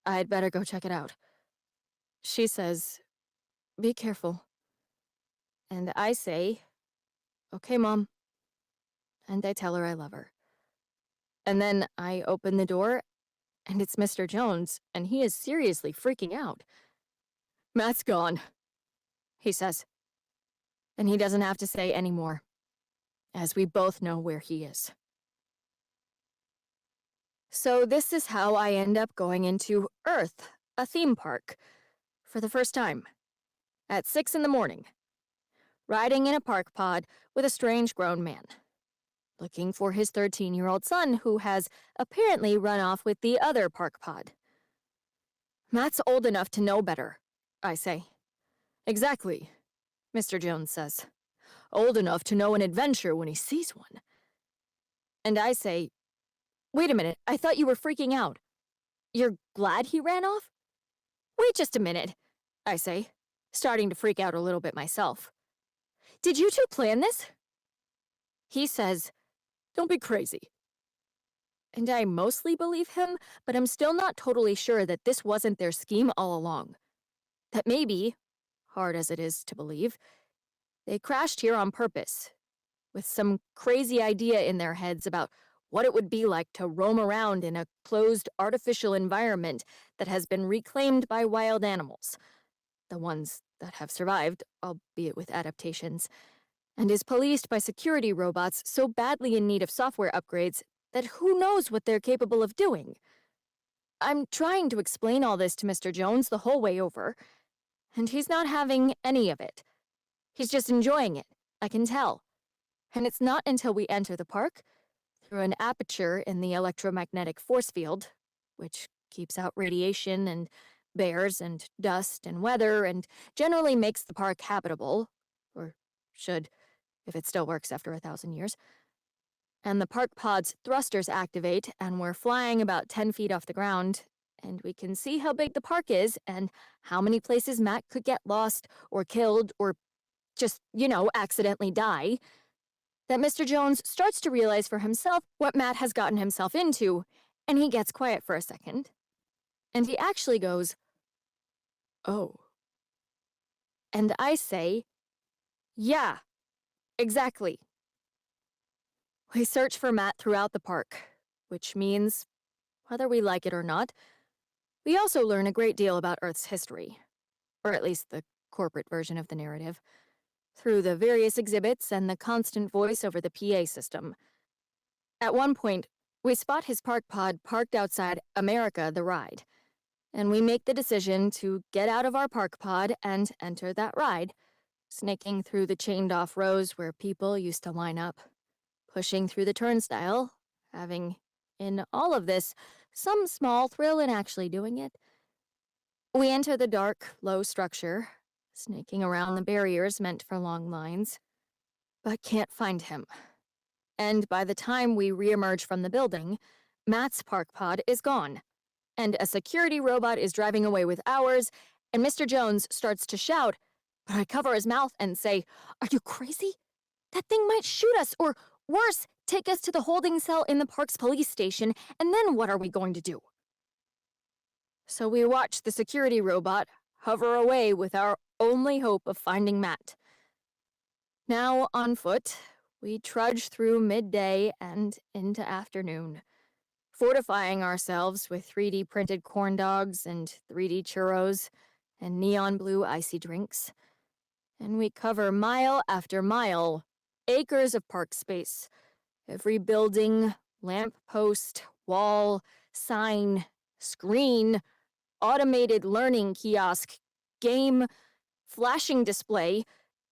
I'd better go check it out. She says, be careful. And I say, okay, Mom. And I tell her I love her. And then I open the door, and it's Mr. Jones, and he is seriously freaking out. Matt's gone, he says. And he doesn't have to say any more, as we both know where he is. So this is how I end up going into Earth, a theme park, for the first time, at 6 in the morning, riding in a park pod with a strange grown man, looking for his 13-year-old son who has apparently run off with the other park pod. Matt's old enough to know better, I say. Exactly, Mr. Jones says. Old enough to know an adventure when he sees one. And I say, wait a minute, I thought you were freaking out. You're glad he ran off? Wait just a minute, I say, starting to freak out a little bit myself. Did you two plan this? He says, don't be crazy. And I mostly believe him, but I'm still not totally sure that this wasn't their scheme all along. That maybe, hard as it is to believe, they crashed here on purpose, with some crazy idea in their heads about what it would be like to roam around in a closed artificial environment that has been reclaimed by wild animals, the ones that have survived, albeit with adaptations, and is policed by security robots so badly in need of software upgrades that who knows what they're capable of doing. I'm trying to explain all this to Mr. Jones the whole way over, and he's not having any of it. He's just enjoying it, I can tell. And it's not until we enter the park, through an aperture in the electromagnetic force field, which keeps out radiation and bears and dust and weather and generally makes the park habitable, or should, if it still works after 1,000 years. And the park pod's thrusters activate, and we're flying about 10 feet off the ground, and we can see how big the park is and how many places Matt could get lost or killed or just, accidentally die, that Mr. Jones starts to realize for himself what Matt has gotten himself into, and he gets quiet for a second. And he actually goes, oh. And I say, yeah, exactly. We search for Matt throughout the park, which means, whether we like it or not, we also learn a great deal about Earth's history, or at least the corporate version of the narrative, through the various exhibits and the constant voice over the PA system. At one point, we spot his park pod parked outside America the Ride, and we make the decision to get out of our park pod and enter that ride, snaking through the chained-off rows where people used to line up, pushing through the turnstile, having, in all of this, some small thrill in actually doing it. We enter the dark, low structure, snaking around the barriers meant for long lines, but can't find him. And by the time we reemerge from the building, Matt's park pod is gone, and a security robot is driving away with ours, and Mr. Jones starts to shout, but I cover his mouth and say, "Are you crazy? That thing might shoot us, or worse, take us to the holding cell in the park's police station, and then what are we going to do?" So we watch the security robot hover away with our only hope of finding Matt. Now, on foot, we trudge through midday and into afternoon, fortifying ourselves with 3D printed corn dogs and 3D churros and neon blue icy drinks. And we cover mile after mile, acres of park space. Every building, lamp post, wall, sign, screen, automated learning kiosk, game, flashing display,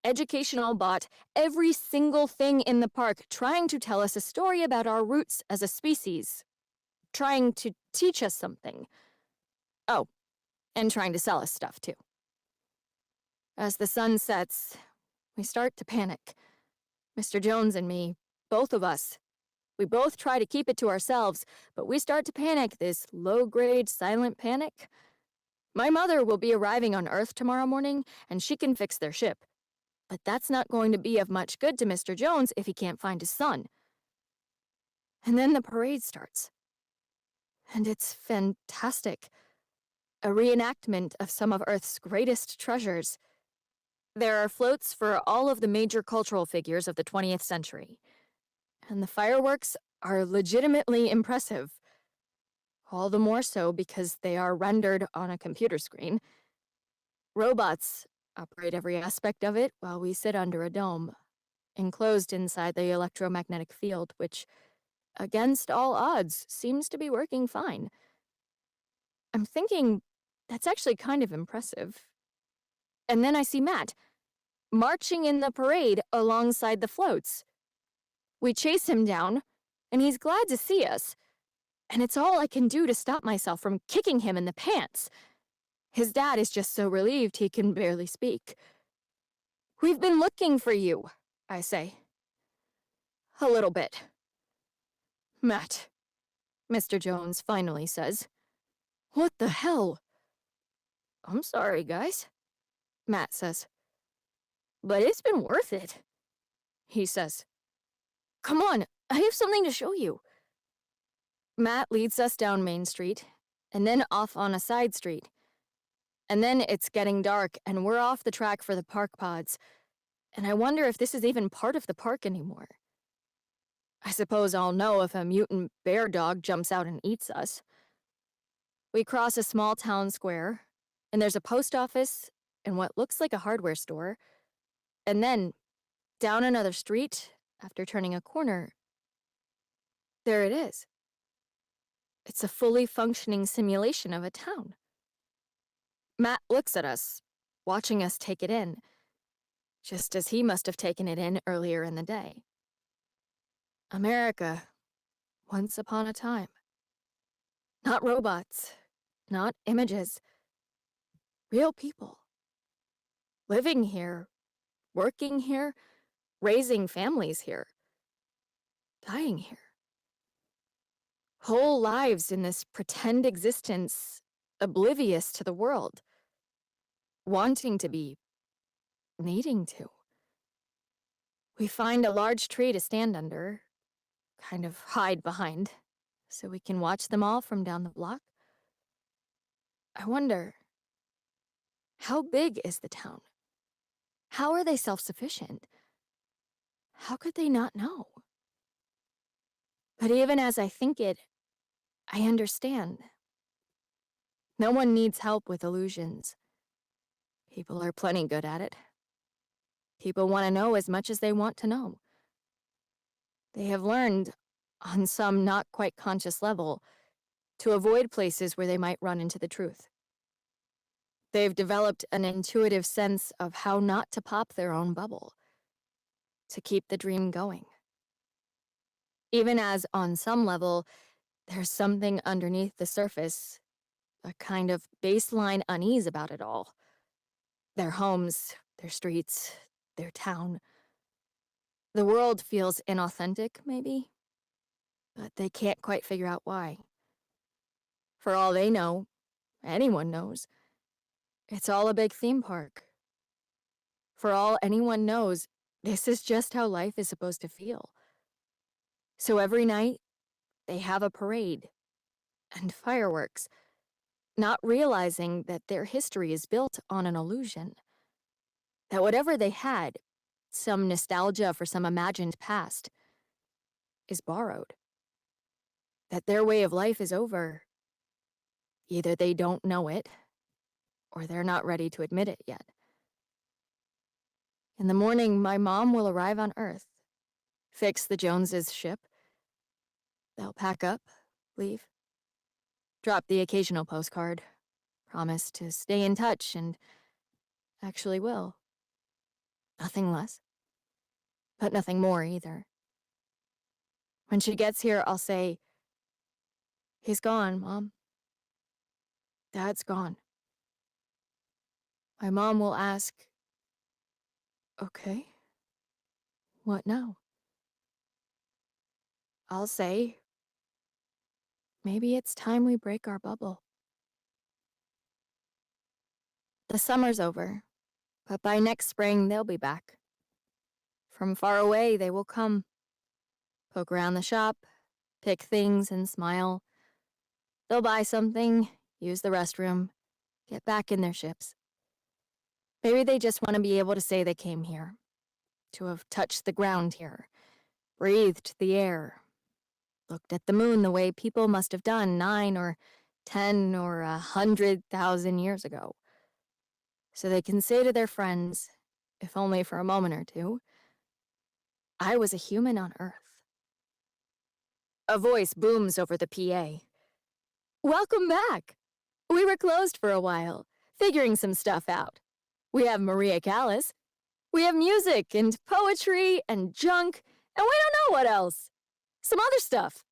educational bot, every single thing in the park trying to tell us a story about our roots as a species, trying to teach us something. Oh, and trying to sell us stuff too. As the sun sets, we start to panic. Mr. Jones and me, both of us. We both try to keep it to ourselves, but we start to panic, this low-grade silent panic. My mother will be arriving on Earth tomorrow morning, and she can fix their ship. But that's not going to be of much good to Mr. Jones if he can't find his son. And then the parade starts. And it's fantastic. A reenactment of some of Earth's greatest treasures. There are floats for all of the major cultural figures of the 20th century. And the fireworks are legitimately impressive. All the more so because they are rendered on a computer screen. Robots operate every aspect of it while we sit under a dome, enclosed inside the electromagnetic field, which, against all odds, seems to be working fine. I'm thinking that's actually kind of impressive. And then I see Matt, marching in the parade alongside the floats. We chase him down, and he's glad to see us. And it's all I can do to stop myself from kicking him in the pants. His dad is just so relieved he can barely speak. "We've been looking for you," I say. "A little bit." "Matt," Mr. Jones finally says. "What the hell?" "I'm sorry, guys," Matt says. "But it's been worth it," he says. "Come on, I have something to show you." Matt leads us down Main Street, and then off on a side street. And then it's getting dark, and we're off the track for the park pods. And I wonder if this is even part of the park anymore. I suppose I'll know if a mutant bear dog jumps out and eats us. We cross a small town square, and there's a post office and what looks like a hardware store. And then, down another street, after turning a corner, there it is. It's a fully functioning simulation of a town. Matt looks at us, watching us take it in, just as he must have taken it in earlier in the day. America, once upon a time. Not robots, not images. Real people. Living here, working here, raising families here, dying here. Whole lives in this pretend existence, oblivious to the world. Wanting to be, needing to. We find a large tree to stand under, kind of hide behind, so we can watch them all from down the block. I wonder, how big is the town? How are they self-sufficient? How could they not know? But even as I think it, I understand. No one needs help with illusions. People are plenty good at it. People want to know as much as they want to know. They have learned, on some not quite conscious level, to avoid places where they might run into the truth. They've developed an intuitive sense of how not to pop their own bubble, to keep the dream going. Even as, on some level, There's something underneath the surface, a kind of baseline unease about it all. Their homes, their streets, their town. The world feels inauthentic, maybe, but they can't quite figure out why. For all they know, anyone knows, it's all a big theme park. For all anyone knows, this is just how life is supposed to feel. So every night, they have a parade and fireworks, not realizing that their history is built on an illusion. That whatever they had, some nostalgia for some imagined past, is borrowed. That their way of life is over. Either they don't know it, or they're not ready to admit it yet. In the morning, my mom will arrive on Earth, fix the Joneses' ship. They'll pack up, leave, drop the occasional postcard, promise to stay in touch, and actually will. Nothing less, but nothing more either. When she gets here, I'll say, "He's gone, Mom. Dad's gone." My mom will ask, "Okay, what now?" I'll say, "Maybe it's time we break our bubble." The summer's over, but by next spring they'll be back. From far away they will come, poke around the shop, pick things and smile. They'll buy something, use the restroom, get back in their ships. Maybe they just want to be able to say they came here, to have touched the ground here, breathed the air, looked at the moon the way people must have done 9 or 10 or 100,000 years ago. So they can say to their friends, if only for a moment or two, "I was a human on Earth." A voice booms over the PA. "Welcome back! We were closed for a while, figuring some stuff out. We have Maria Callas. We have music and poetry and junk, and we don't know what else. Some other stuff.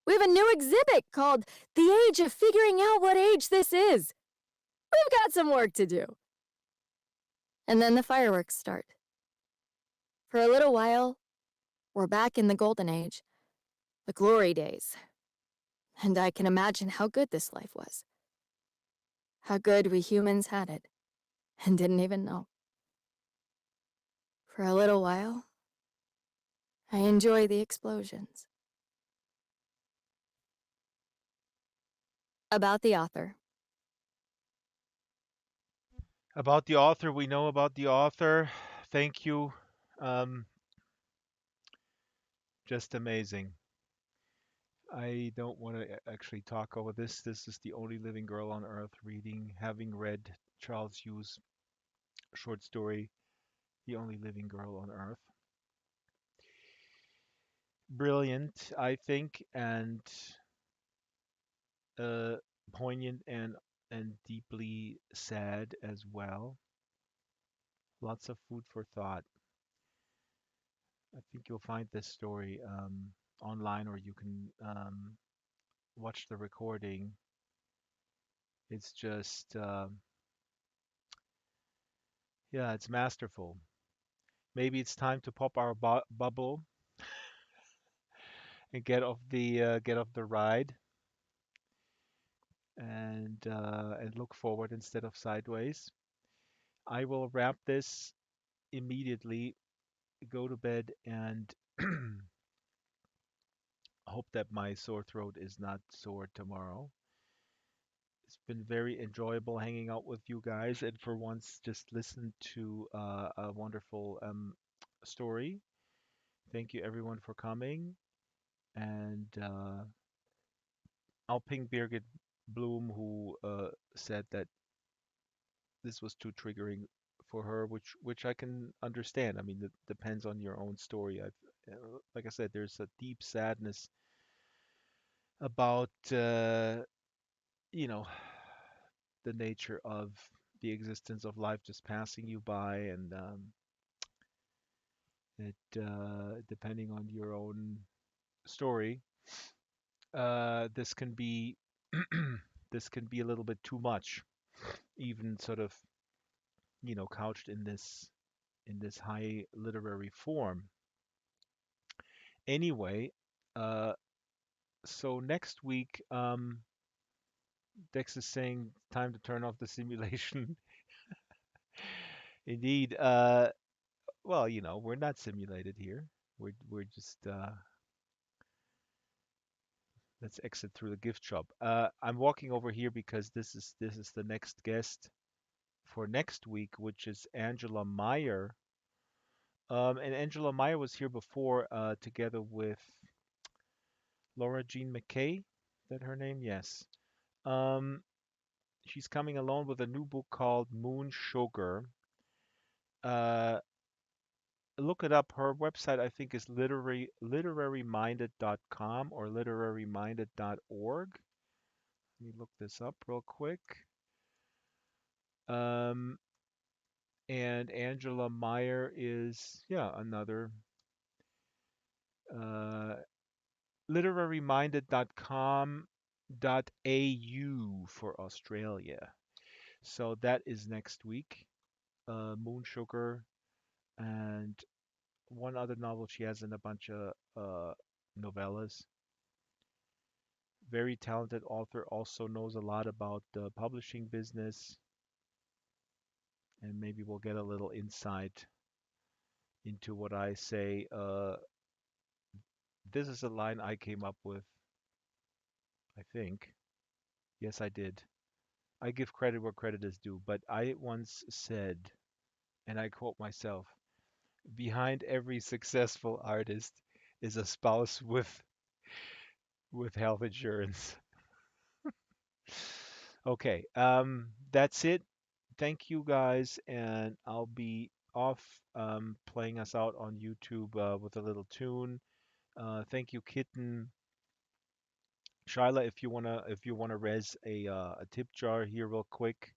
We have a new exhibit called The Age of Figuring Out What Age This Is. We've got some work to do." And then the fireworks start. For a little while, we're back in the Golden Age, the glory days. And I can imagine how good this life was. How good we humans had it, and didn't even know. For a little while, I enjoy the explosions. About the author. About the author, we know about the author. Thank you. Um, just amazing. I don't want to actually talk over this. This is the only living girl on earth reading, having read Charles Hughes' short story, The Only Living Girl on Earth. Brilliant, I think, and uh, poignant and deeply sad as well. Lots of food for thought. I think you'll find this story online, or you can watch the recording. It's just, yeah, it's masterful. Maybe it's time to pop our bubble and get off the ride and look forward instead of sideways. I will wrap this immediately, go to bed, and hope that my sore throat is not sore tomorrow. It's been very enjoyable hanging out with you guys, and for once, just listen to a wonderful story. Thank you, everyone, for coming. And I'll ping Birgit Bloom, who said that this was too triggering for her, which I can understand. I mean, it depends on your own story. Like I said, there's a deep sadness about you know the nature of the existence of life just passing you by, and it depending on your own story, this can be this can be a little bit too much, even sort of, couched in this high literary form. Anyway, uh, so next week, Dex is saying time to turn off the simulation. Indeed. Well, we're not simulated here. We're just let's exit through the gift shop. I'm walking over here because this is the next guest for next week, which is Angela Meyer. And Angela Meyer was here before, together with Laura Jean McKay. Is that her name? Yes. Um, she's coming along with a new book called Moon Sugar. Uh, Look it up. Her website, I think, is literaryminded.com or literaryminded.org. Let me look this up real quick. Um, and Angela Meyer is, yeah, another uh, literaryminded.com.au for Australia. So that is next week. Moon Sugar and one other novel she has in a bunch of novellas. Very talented author, also knows a lot about the publishing business, and maybe we'll get a little insight into what I say. This is a line I came up with, I think. Yes, I did. I give credit where credit is due, but I once said, and I quote myself, behind every successful artist is a spouse with health insurance. Okay, that's it. Thank you guys, and I'll be off playing us out on YouTube with a little tune. Thank you, Kitten. Shyla, if you wanna res a tip jar here real quick,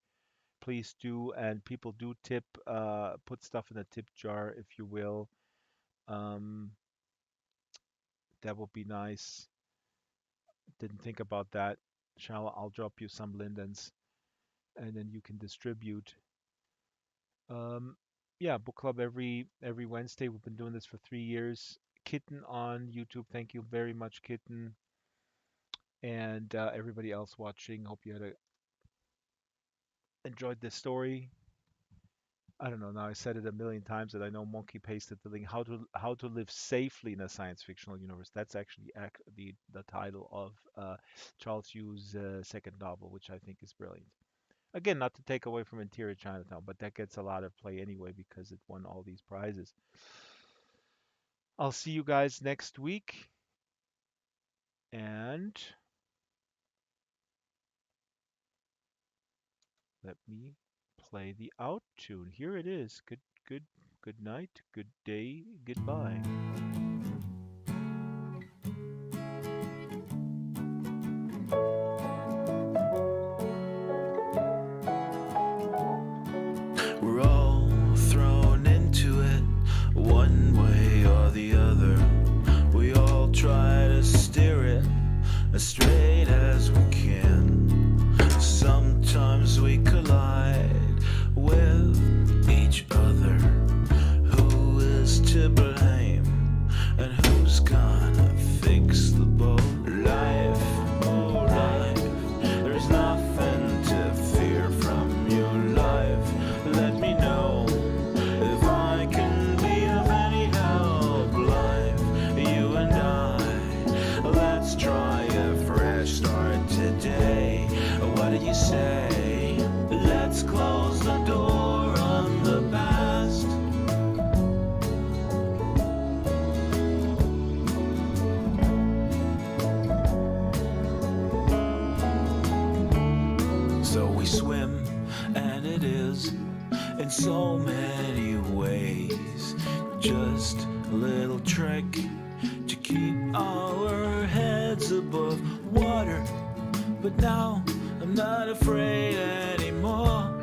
please do. And people do tip, put stuff in the tip jar if you will. Um, that would be nice. Didn't think about that. Shyla, I'll drop you some lindens, and then you can distribute. Um, yeah, book club every Wednesday. We've been doing this for 3 years. Kitten on YouTube. Thank you very much, Kitten, and everybody else watching. Hope you enjoyed this story. I don't know. Now I said it a million times that I know Monkey pasted the link. How to live safely in a science fictional universe. That's actually the title of Charles Hughes' second novel, which I think is brilliant. Again, not to take away from Interior Chinatown, but that gets a lot of play anyway because it won all these prizes. I'll see you guys next week, and let me play the out tune. Here it is. Good night, good day, goodbye. We're all thrown into it, one way or the other. We all try to steer it as straight as we can. Sometimes we collide with each other. Who is to blame? And who's gonna fix the boat? Life, oh life, there's nothing to fear from you, life. Let me know if I can be of any help, life. You and I, let's try a fresh start today. What do you say? Let's close the door on the past. So we swim, and it is in so many ways just a little trick to keep our heads above water. But now I'm not afraid anymore.